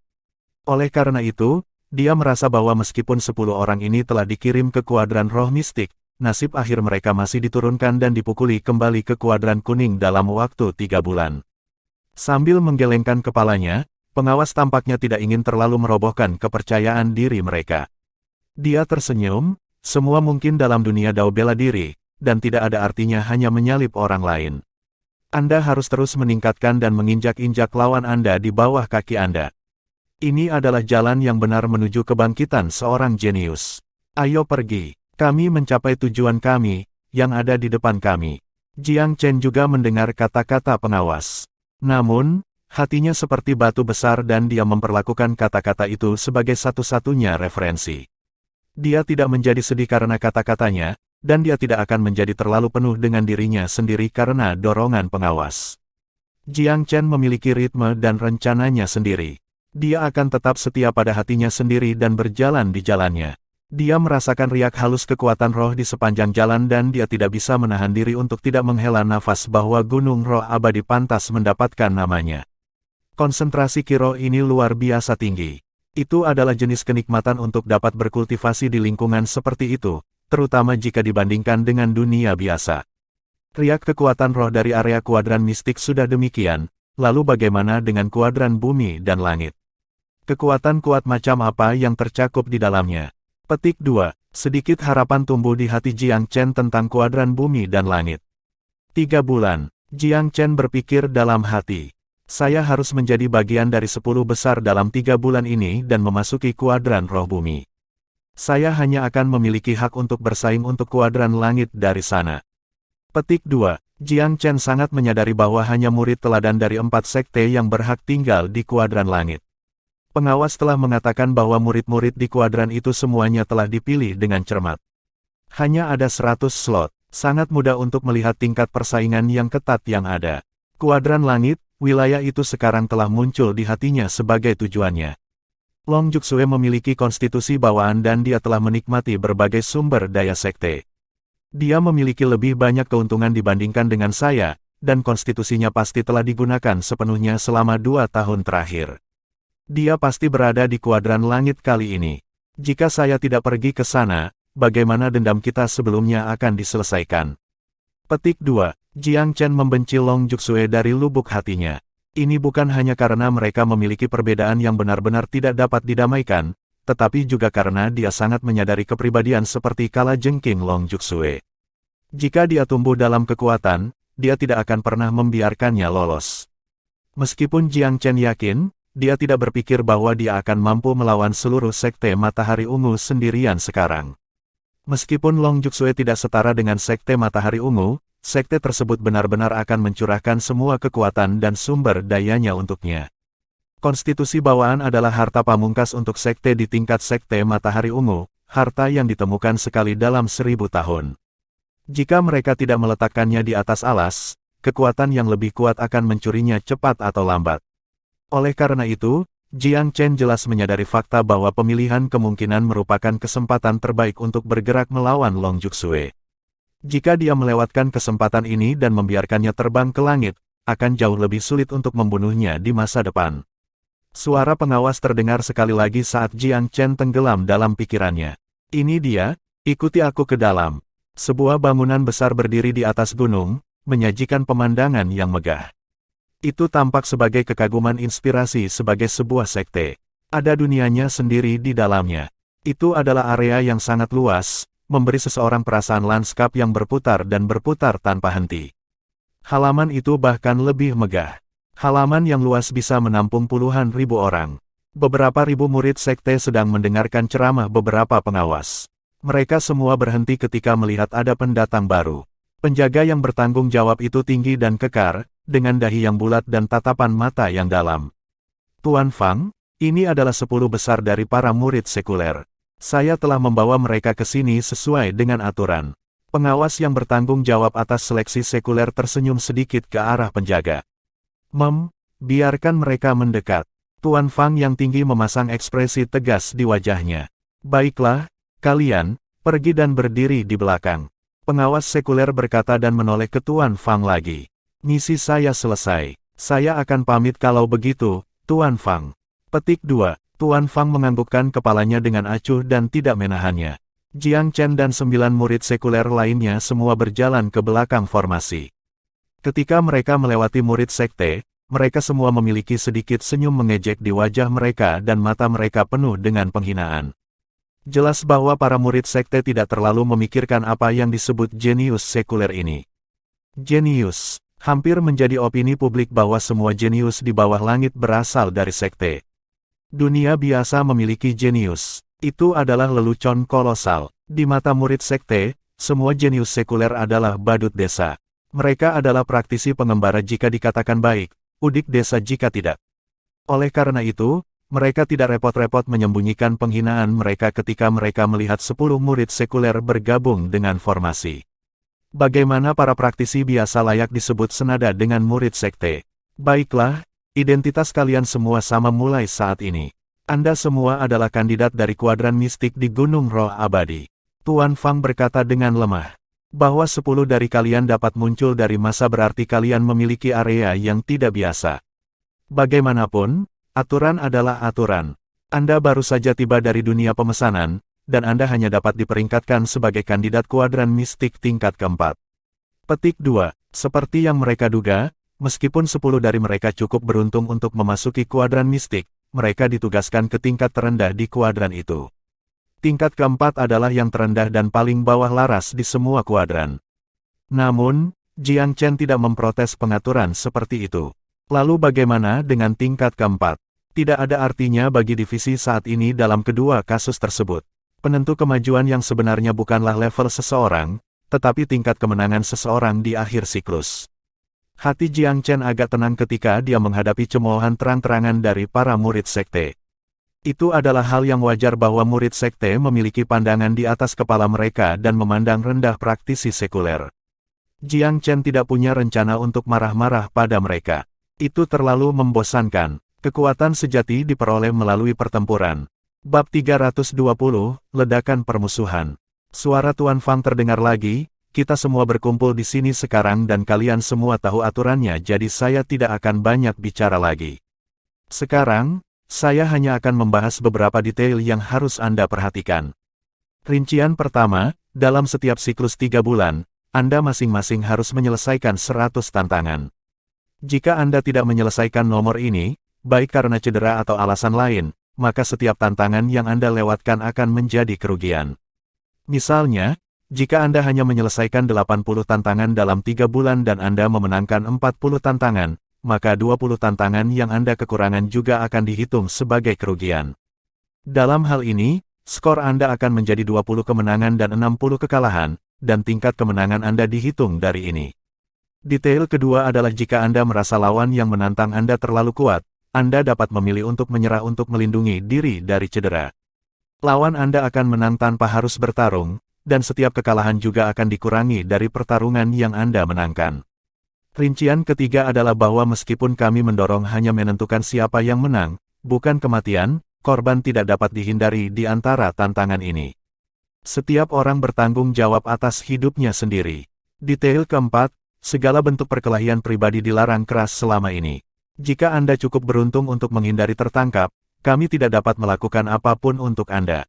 Oleh karena itu, dia merasa bahwa meskipun 10 orang ini telah dikirim ke kuadran roh mistik, nasib akhir mereka masih diturunkan dan dipukuli kembali ke kuadran kuning dalam waktu 3 bulan. Sambil menggelengkan kepalanya, pengawas tampaknya tidak ingin terlalu merobohkan kepercayaan diri mereka. Dia tersenyum, semua mungkin dalam dunia dao bela diri, dan tidak ada artinya hanya menyalip orang lain. Anda harus terus meningkatkan dan menginjak-injak lawan Anda di bawah kaki Anda. Ini adalah jalan yang benar menuju kebangkitan seorang jenius. Ayo pergi, kami mencapai tujuan kami, yang ada di depan kami. Jiang Chen juga mendengar kata-kata pengawas. Namun, hatinya seperti batu besar dan dia memperlakukan kata-kata itu sebagai satu-satunya referensi. Dia tidak menjadi sedih karena kata-katanya, dan dia tidak akan menjadi terlalu penuh dengan dirinya sendiri karena dorongan pengawas. Jiang Chen memiliki ritme dan rencananya sendiri. Dia akan tetap setia pada hatinya sendiri dan berjalan di jalannya. Dia merasakan riak halus kekuatan roh di sepanjang jalan dan dia tidak bisa menahan diri untuk tidak menghela nafas bahwa gunung roh abadi pantas mendapatkan namanya. Konsentrasi Ki roh ini luar biasa tinggi. Itu adalah jenis kenikmatan untuk dapat berkultivasi di lingkungan seperti itu, terutama jika dibandingkan dengan dunia biasa. Riak kekuatan roh dari area kuadran mistik sudah demikian, lalu bagaimana dengan kuadran bumi dan langit? Kekuatan kuat macam apa yang tercakup di dalamnya? Petik 2. Sedikit harapan tumbuh di hati Jiang Chen tentang kuadran bumi dan langit. 3 bulan. Jiang Chen berpikir dalam hati. Saya harus menjadi bagian dari 10 besar dalam 3 bulan ini dan memasuki kuadran roh bumi. Saya hanya akan memiliki hak untuk bersaing untuk kuadran langit dari sana. Petik 2. Jiang Chen sangat menyadari bahwa hanya murid teladan dari 4 sekte yang berhak tinggal di kuadran langit. Pengawas telah mengatakan bahwa murid-murid di kuadran itu semuanya telah dipilih dengan cermat. Hanya ada 100 slot, sangat mudah untuk melihat tingkat persaingan yang ketat yang ada. Kuadran langit, wilayah itu sekarang telah muncul di hatinya sebagai tujuannya. Long Juksue memiliki konstitusi bawaan dan dia telah menikmati berbagai sumber daya sekte. Dia memiliki lebih banyak keuntungan dibandingkan dengan saya, dan konstitusinya pasti telah digunakan sepenuhnya selama 2 tahun terakhir. Dia pasti berada di kuadran langit kali ini. Jika saya tidak pergi ke sana, bagaimana dendam kita sebelumnya akan diselesaikan? Petik 2. Jiang Chen membenci Long Juksue dari lubuk hatinya. Ini bukan hanya karena mereka memiliki perbedaan yang benar-benar tidak dapat didamaikan, tetapi juga karena dia sangat menyadari kepribadian seperti kalajengking Long Juksue. Jika dia tumbuh dalam kekuatan, dia tidak akan pernah membiarkannya lolos. Meskipun Jiang Chen yakin, dia tidak berpikir bahwa dia akan mampu melawan seluruh sekte Matahari Ungu sendirian sekarang. Meskipun Long Juksue tidak setara dengan sekte Matahari Ungu, sekte tersebut benar-benar akan mencurahkan semua kekuatan dan sumber dayanya untuknya. Konstitusi bawaan adalah harta pamungkas untuk sekte di tingkat sekte Matahari Ungu, harta yang ditemukan sekali dalam 1000 tahun. Jika mereka tidak meletakkannya di atas alas, kekuatan yang lebih kuat akan mencurinya cepat atau lambat. Oleh karena itu, Jiang Chen jelas menyadari fakta bahwa pemilihan kemungkinan merupakan kesempatan terbaik untuk bergerak melawan Long Juksue. Jika dia melewatkan kesempatan ini dan membiarkannya terbang ke langit, akan jauh lebih sulit untuk membunuhnya di masa depan. Suara pengawas terdengar sekali lagi saat Jiang Chen tenggelam dalam pikirannya. Ini dia, ikuti aku ke dalam. Sebuah bangunan besar berdiri di atas gunung, menyajikan pemandangan yang megah. Itu tampak sebagai kekaguman inspirasi sebagai sebuah sekte. Ada dunianya sendiri di dalamnya. Itu adalah area yang sangat luas, memberi seseorang perasaan lanskap yang berputar dan berputar tanpa henti. Halaman itu bahkan lebih megah. Halaman yang luas bisa menampung puluhan ribu orang. Beberapa ribu murid sekte sedang mendengarkan ceramah beberapa pengawas. Mereka semua berhenti ketika melihat ada pendatang baru. Penjaga yang bertanggung jawab itu tinggi dan kekar, dengan dahi yang bulat dan tatapan mata yang dalam. Tuan Fang, ini adalah 10 besar dari para murid sekuler. Saya telah membawa mereka ke sini sesuai dengan aturan. Pengawas yang bertanggung jawab atas seleksi sekuler tersenyum sedikit ke arah penjaga. Biarkan mereka mendekat. Tuan Fang yang tinggi memasang ekspresi tegas di wajahnya. Baiklah, kalian, pergi dan berdiri di belakang. Pengawas sekuler berkata dan menoleh ke Tuan Fang lagi. Misi saya selesai. Saya akan pamit kalau begitu, Tuan Fang. Petik 2. Tuan Fang menganggukkan kepalanya dengan acuh dan tidak menahannya. Jiang Chen dan 9 murid sekuler lainnya semua berjalan ke belakang formasi. Ketika mereka melewati murid sekte, mereka semua memiliki sedikit senyum mengejek di wajah mereka dan mata mereka penuh dengan penghinaan. Jelas bahwa para murid sekte tidak terlalu memikirkan apa yang disebut jenius sekuler ini. Jenius. Hampir menjadi opini publik bahwa semua jenius di bawah langit berasal dari sekte. Dunia biasa memiliki jenius. Itu adalah lelucon kolosal. Di mata murid sekte, semua jenius sekuler adalah badut desa. Mereka adalah praktisi pengembara jika dikatakan baik, udik desa jika tidak. Oleh karena itu, mereka tidak repot-repot menyembunyikan penghinaan mereka ketika mereka melihat 10 murid sekuler bergabung dengan formasi. Bagaimana para praktisi biasa layak disebut senada dengan murid sekte? Baiklah, identitas kalian semua sama mulai saat ini. Anda semua adalah kandidat dari kuadran mistik di Gunung Roh Abadi. Tuan Fang berkata dengan lemah. Bahwa 10 dari kalian dapat muncul dari masa berarti kalian memiliki area yang tidak biasa. Bagaimanapun, aturan adalah aturan. Anda baru saja tiba dari dunia pemesanan, dan Anda hanya dapat diperingkatkan sebagai kandidat kuadran mistik tingkat keempat. Petik 2. Seperti yang mereka duga, meskipun 10 dari mereka cukup beruntung untuk memasuki kuadran mistik, mereka ditugaskan ke tingkat terendah di kuadran itu. Tingkat keempat adalah yang terendah dan paling bawah laras di semua kuadran. Namun, Jiang Chen tidak memprotes pengaturan seperti itu. Lalu bagaimana dengan tingkat keempat? Tidak ada artinya bagi divisi saat ini dalam kedua kasus tersebut. Penentu kemajuan yang sebenarnya bukanlah level seseorang, tetapi tingkat kemenangan seseorang di akhir siklus. Hati Jiang Chen agak tenang ketika dia menghadapi cemoohan terang-terangan dari para murid sekte. Itu adalah hal yang wajar bahwa murid sekte memiliki pandangan di atas kepala mereka dan memandang rendah praktisi sekuler. Jiang Chen tidak punya rencana untuk marah-marah pada mereka. Itu terlalu membosankan. Kekuatan sejati diperoleh melalui pertempuran. Bab 320, Ledakan Permusuhan. Suara Tuan Fang terdengar lagi. Kita semua berkumpul di sini sekarang dan kalian semua tahu aturannya, jadi saya tidak akan banyak bicara lagi. Sekarang, saya hanya akan membahas beberapa detail yang harus Anda perhatikan. Rincian pertama, dalam setiap siklus 3 bulan, Anda masing-masing harus menyelesaikan 100 tantangan. Jika Anda tidak menyelesaikan nomor ini, baik karena cedera atau alasan lain, maka setiap tantangan yang Anda lewatkan akan menjadi kerugian. Misalnya, jika Anda hanya menyelesaikan 80 tantangan dalam 3 bulan dan Anda memenangkan 40 tantangan, maka 20 tantangan yang Anda kekurangan juga akan dihitung sebagai kerugian. Dalam hal ini, skor Anda akan menjadi 20 kemenangan dan 60 kekalahan, dan tingkat kemenangan Anda dihitung dari ini. Detail kedua adalah jika Anda merasa lawan yang menantang Anda terlalu kuat, Anda dapat memilih untuk menyerah untuk melindungi diri dari cedera. Lawan Anda akan menang tanpa harus bertarung, dan setiap kekalahan juga akan dikurangi dari pertarungan yang Anda menangkan. Rincian ketiga adalah bahwa meskipun kami mendorong hanya menentukan siapa yang menang, bukan kematian, korban tidak dapat dihindari di antara tantangan ini. Setiap orang bertanggung jawab atas hidupnya sendiri. Detail keempat, segala bentuk perkelahian pribadi dilarang keras selama ini. Jika Anda cukup beruntung untuk menghindari tertangkap, kami tidak dapat melakukan apapun untuk Anda.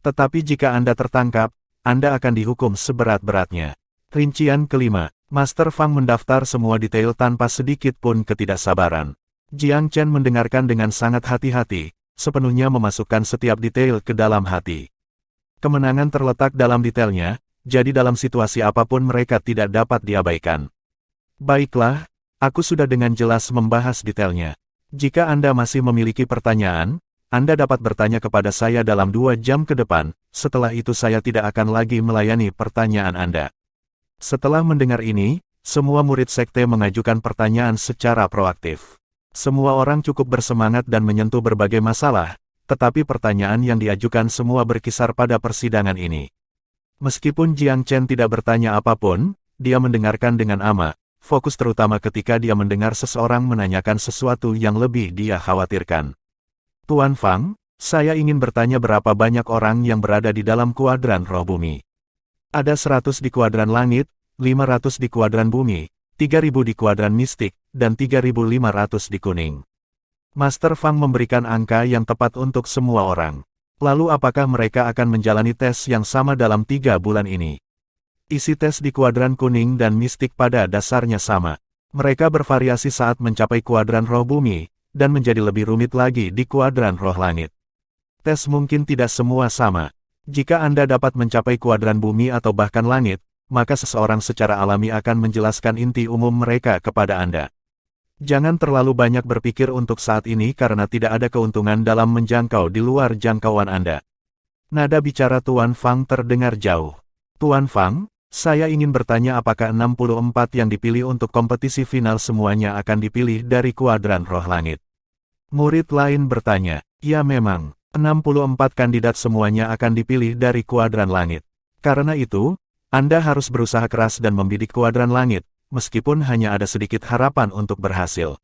Tetapi jika Anda tertangkap, Anda akan dihukum seberat-beratnya. Rincian kelima, Master Fang mendaftar semua detail tanpa sedikit pun ketidaksabaran. Jiang Chen mendengarkan dengan sangat hati-hati, sepenuhnya memasukkan setiap detail ke dalam hati. Kemenangan terletak dalam detailnya, jadi dalam situasi apapun mereka tidak dapat diabaikan. Baiklah, aku sudah dengan jelas membahas detailnya. Jika Anda masih memiliki pertanyaan, Anda dapat bertanya kepada saya dalam 2 jam ke depan, setelah itu saya tidak akan lagi melayani pertanyaan Anda. Setelah mendengar ini, semua murid sekte mengajukan pertanyaan secara proaktif. Semua orang cukup bersemangat dan menyentuh berbagai masalah, tetapi pertanyaan yang diajukan semua berkisar pada persidangan ini. Meskipun Jiang Chen tidak bertanya apapun, dia mendengarkan dengan amat, fokus terutama ketika dia mendengar seseorang menanyakan sesuatu yang lebih dia khawatirkan. Tuan Fang, saya ingin bertanya berapa banyak orang yang berada di dalam kuadran roh bumi. Ada 100 di kuadran langit, 500 di kuadran bumi, 3000 di kuadran mistik, dan 3500 di kuning. Master Fang memberikan angka yang tepat untuk semua orang. Lalu apakah mereka akan menjalani tes yang sama dalam 3 bulan ini? Isi tes di kuadran kuning dan mistik pada dasarnya sama. Mereka bervariasi saat mencapai kuadran roh bumi, dan menjadi lebih rumit lagi di kuadran roh langit. Tes mungkin tidak semua sama. Jika Anda dapat mencapai kuadran bumi atau bahkan langit, maka seseorang secara alami akan menjelaskan inti umum mereka kepada Anda. Jangan terlalu banyak berpikir untuk saat ini karena tidak ada keuntungan dalam menjangkau di luar jangkauan Anda. Nada bicara Tuan Fang terdengar jauh. Tuan Fang, saya ingin bertanya apakah 64 yang dipilih untuk kompetisi final semuanya akan dipilih dari kuadran roh langit? Murid lain bertanya, ya memang, 64 kandidat semuanya akan dipilih dari kuadran langit. Karena itu, Anda harus berusaha keras dan membidik kuadran langit, meskipun hanya ada sedikit harapan untuk berhasil.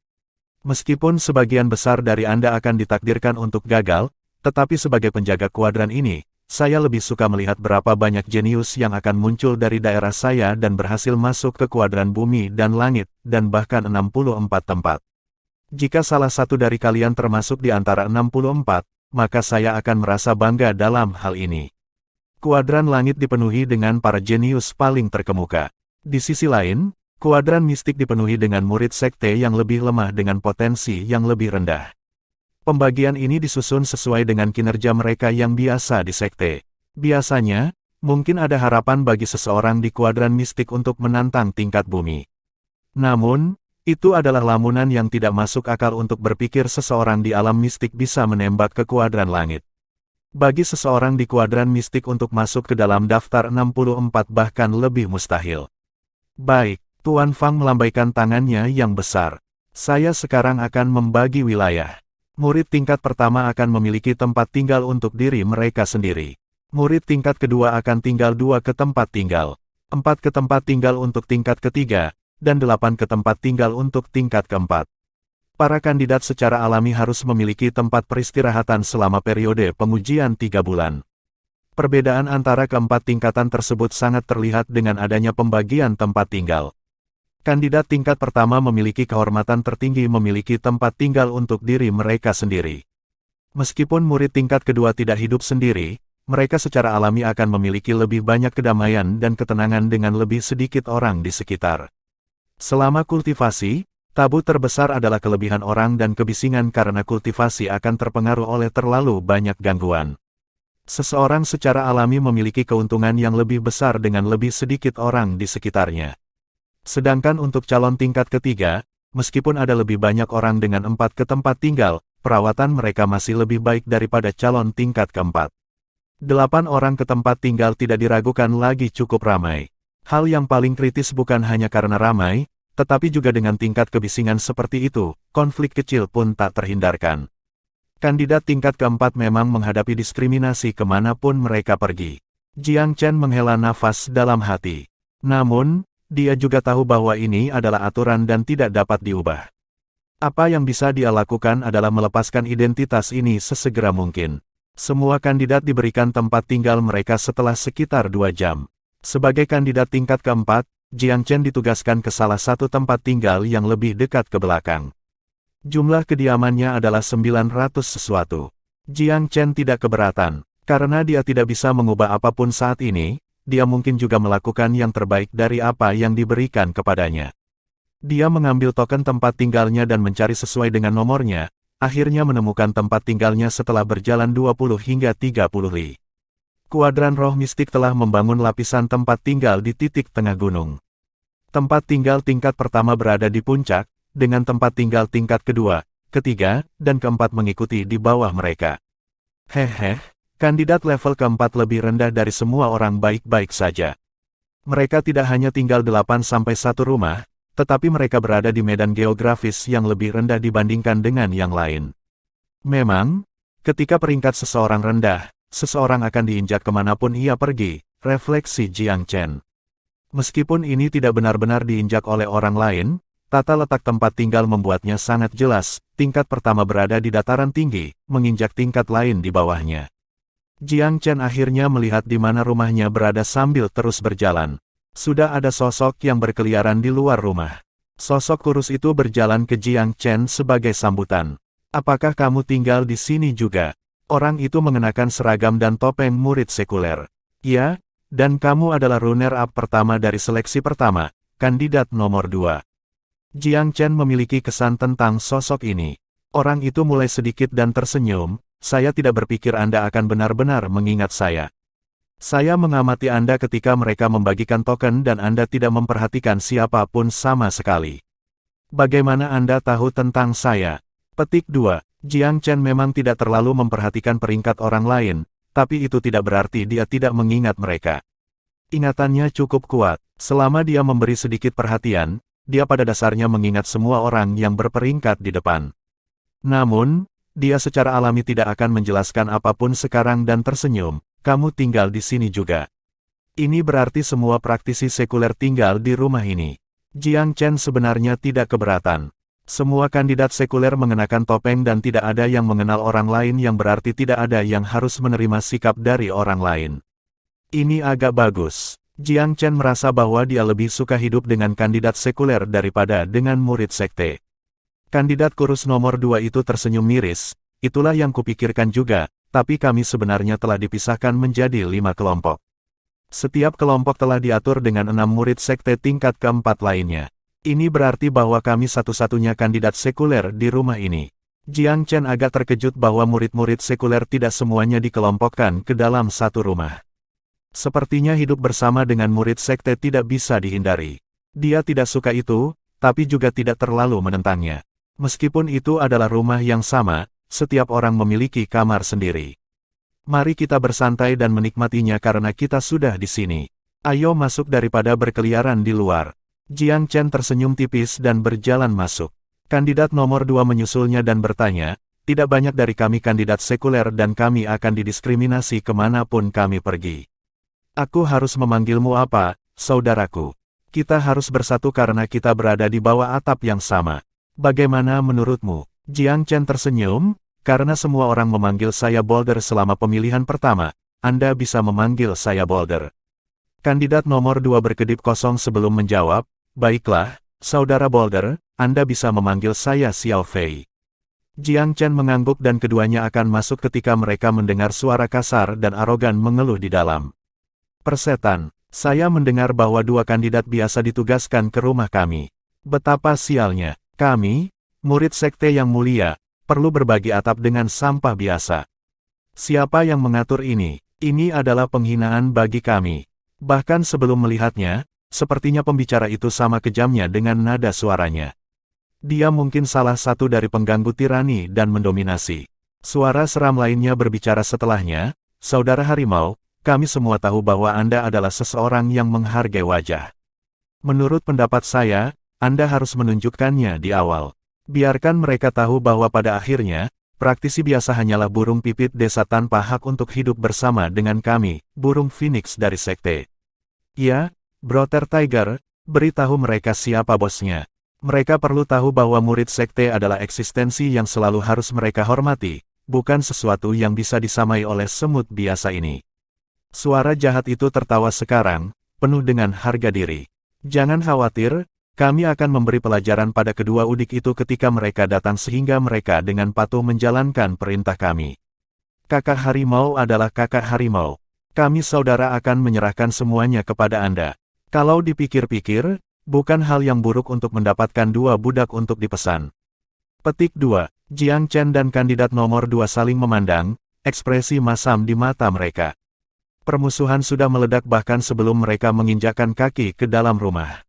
Meskipun sebagian besar dari Anda akan ditakdirkan untuk gagal, tetapi sebagai penjaga kuadran ini, saya lebih suka melihat berapa banyak jenius yang akan muncul dari daerah saya dan berhasil masuk ke kuadran bumi dan langit, dan bahkan 64 tempat. Jika salah satu dari kalian termasuk di antara 64, maka saya akan merasa bangga dalam hal ini. Kuadran langit dipenuhi dengan para jenius paling terkemuka. Di sisi lain, kuadran mistik dipenuhi dengan murid sekte yang lebih lemah dengan potensi yang lebih rendah. Pembagian ini disusun sesuai dengan kinerja mereka yang biasa di sekte. Biasanya, mungkin ada harapan bagi seseorang di kuadran mistik untuk menantang tingkat bumi. Namun, itu adalah lamunan yang tidak masuk akal untuk berpikir seseorang di alam mistik bisa menembak ke kuadran langit. Bagi seseorang di kuadran mistik untuk masuk ke dalam daftar 64 bahkan lebih mustahil. Baik. Tuan Fang melambaikan tangannya yang besar. Saya sekarang akan membagi wilayah. Murid tingkat pertama akan memiliki tempat tinggal untuk diri mereka sendiri. Murid tingkat kedua akan tinggal 2 ke tempat tinggal, 4 ke tempat tinggal untuk tingkat ketiga, dan 8 ke tempat tinggal untuk tingkat keempat. Para kandidat secara alami harus memiliki tempat peristirahatan selama periode pengujian 3 bulan. Perbedaan antara keempat tingkatan tersebut sangat terlihat dengan adanya pembagian tempat tinggal. Kandidat tingkat pertama memiliki kehormatan tertinggi memiliki tempat tinggal untuk diri mereka sendiri. Meskipun murid tingkat kedua tidak hidup sendiri, mereka secara alami akan memiliki lebih banyak kedamaian dan ketenangan dengan lebih sedikit orang di sekitar. Selama kultivasi, tabu terbesar adalah kelebihan orang dan kebisingan karena kultivasi akan terpengaruh oleh terlalu banyak gangguan. Seseorang secara alami memiliki keuntungan yang lebih besar dengan lebih sedikit orang di sekitarnya. Sedangkan untuk calon tingkat ketiga, meskipun ada lebih banyak orang dengan 4 ke tempat tinggal, perawatan mereka masih lebih baik daripada calon tingkat keempat. 8 orang ke tempat tinggal tidak diragukan lagi cukup ramai. Hal yang paling kritis bukan hanya karena ramai, tetapi juga dengan tingkat kebisingan seperti itu, konflik kecil pun tak terhindarkan. Kandidat tingkat keempat memang menghadapi diskriminasi kemanapun mereka pergi. Jiang Chen menghela nafas dalam hati. Namun, dia juga tahu bahwa ini adalah aturan dan tidak dapat diubah. Apa yang bisa dia lakukan adalah melepaskan identitas ini sesegera mungkin. Semua kandidat diberikan tempat tinggal mereka setelah sekitar 2 jam. Sebagai kandidat tingkat keempat, Jiang Chen ditugaskan ke salah satu tempat tinggal yang lebih dekat ke belakang. Jumlah kediamannya adalah 900 sesuatu. Jiang Chen tidak keberatan, karena dia tidak bisa mengubah apapun saat ini. Dia mungkin juga melakukan yang terbaik dari apa yang diberikan kepadanya. Dia mengambil token tempat tinggalnya dan mencari sesuai dengan nomornya, akhirnya menemukan tempat tinggalnya setelah berjalan 20 hingga 30 li. Kuadran roh mistik telah membangun lapisan tempat tinggal di titik tengah gunung. Tempat tinggal tingkat pertama berada di puncak, dengan tempat tinggal tingkat kedua, ketiga, dan keempat mengikuti di bawah mereka. Hehe. Kandidat level keempat lebih rendah dari semua orang baik-baik saja. Mereka tidak hanya tinggal 8-1 rumah, tetapi mereka berada di medan geografis yang lebih rendah dibandingkan dengan yang lain. Memang, ketika peringkat seseorang rendah, seseorang akan diinjak kemanapun ia pergi, refleksi Jiang Chen. Meskipun ini tidak benar-benar diinjak oleh orang lain, tata letak tempat tinggal membuatnya sangat jelas, tingkat pertama berada di dataran tinggi, menginjak tingkat lain di bawahnya. Jiang Chen akhirnya melihat di mana rumahnya berada sambil terus berjalan. Sudah ada sosok yang berkeliaran di luar rumah. Sosok kurus itu berjalan ke Jiang Chen sebagai sambutan. Apakah kamu tinggal di sini juga? Orang itu mengenakan seragam dan topeng murid sekuler. Ya, dan kamu adalah runner-up pertama dari seleksi pertama, kandidat nomor 2. Jiang Chen memiliki kesan tentang sosok ini. Orang itu mulai sedikit dan tersenyum. Saya tidak berpikir Anda akan benar-benar mengingat saya. Saya mengamati Anda ketika mereka membagikan token dan Anda tidak memperhatikan siapapun sama sekali. Bagaimana Anda tahu tentang saya? Petik 2. Jiang Chen memang tidak terlalu memperhatikan peringkat orang lain, tapi itu tidak berarti dia tidak mengingat mereka. Ingatannya cukup kuat. Selama dia memberi sedikit perhatian, dia pada dasarnya mengingat semua orang yang berperingkat di depan. Namun, dia secara alami tidak akan menjelaskan apapun sekarang dan tersenyum, kamu tinggal di sini juga. Ini berarti semua praktisi sekuler tinggal di rumah ini. Jiang Chen sebenarnya tidak keberatan. Semua kandidat sekuler mengenakan topeng dan tidak ada yang mengenal orang lain yang berarti tidak ada yang harus menerima sikap dari orang lain. Ini agak bagus. Jiang Chen merasa bahwa dia lebih suka hidup dengan kandidat sekuler daripada dengan murid sekte. Kandidat kurus nomor 2 itu tersenyum miris, itulah yang kupikirkan juga, tapi kami sebenarnya telah dipisahkan menjadi 5 kelompok. Setiap kelompok telah diatur dengan 6 murid sekte tingkat keempat lainnya. Ini berarti bahwa kami satu-satunya kandidat sekuler di rumah ini. Jiang Chen agak terkejut bahwa murid-murid sekuler tidak semuanya dikelompokkan ke dalam satu rumah. Sepertinya hidup bersama dengan murid sekte tidak bisa dihindari. Dia tidak suka itu, tapi juga tidak terlalu menentangnya. Meskipun itu adalah rumah yang sama, setiap orang memiliki kamar sendiri. Mari kita bersantai dan menikmatinya karena kita sudah di sini. Ayo masuk daripada berkeliaran di luar. Jiang Chen tersenyum tipis dan berjalan masuk. Kandidat nomor 2 menyusulnya dan bertanya, tidak banyak dari kami kandidat sekuler dan kami akan didiskriminasi kemanapun kami pergi. Aku harus memanggilmu apa, saudaraku? Kita harus bersatu karena kita berada di bawah atap yang sama. Bagaimana menurutmu? Jiang Chen tersenyum, karena semua orang memanggil saya Boulder selama pemilihan pertama, Anda bisa memanggil saya Boulder. Kandidat nomor 2 berkedip kosong sebelum menjawab, baiklah, saudara Boulder, Anda bisa memanggil saya Xiao Fei. Jiang Chen mengangguk dan keduanya akan masuk ketika mereka mendengar suara kasar dan arogan mengeluh di dalam. Persetan, saya mendengar bahwa 2 kandidat biasa ditugaskan ke rumah kami. Betapa sialnya, kami, murid sekte yang mulia, perlu berbagi atap dengan sampah biasa. Siapa yang mengatur ini? Ini adalah penghinaan bagi kami. Bahkan sebelum melihatnya, sepertinya pembicara itu sama kejamnya dengan nada suaranya. Dia mungkin salah satu dari pengganggu tirani dan mendominasi. Suara seram lainnya berbicara setelahnya, saudara harimau, kami semua tahu bahwa Anda adalah seseorang yang menghargai wajah. Menurut pendapat saya, Anda harus menunjukkannya di awal. Biarkan mereka tahu bahwa pada akhirnya, praktisi biasa hanyalah burung pipit desa tanpa hak untuk hidup bersama dengan kami, burung phoenix dari sekte. Ya, Brother Tiger, beritahu mereka siapa bosnya. Mereka perlu tahu bahwa murid sekte adalah eksistensi yang selalu harus mereka hormati, bukan sesuatu yang bisa disamai oleh semut biasa ini. Suara jahat itu tertawa sekarang, penuh dengan harga diri. Jangan khawatir, kami akan memberi pelajaran pada kedua udik itu ketika mereka datang sehingga mereka dengan patuh menjalankan perintah kami. Kakak harimau adalah kakak harimau. Kami saudara akan menyerahkan semuanya kepada Anda. Kalau dipikir-pikir, bukan hal yang buruk untuk mendapatkan 2 budak untuk dipesan. Petik 2. Jiang Chen dan kandidat nomor 2 saling memandang, ekspresi masam di mata mereka. Permusuhan sudah meledak bahkan sebelum mereka menginjakkan kaki ke dalam rumah.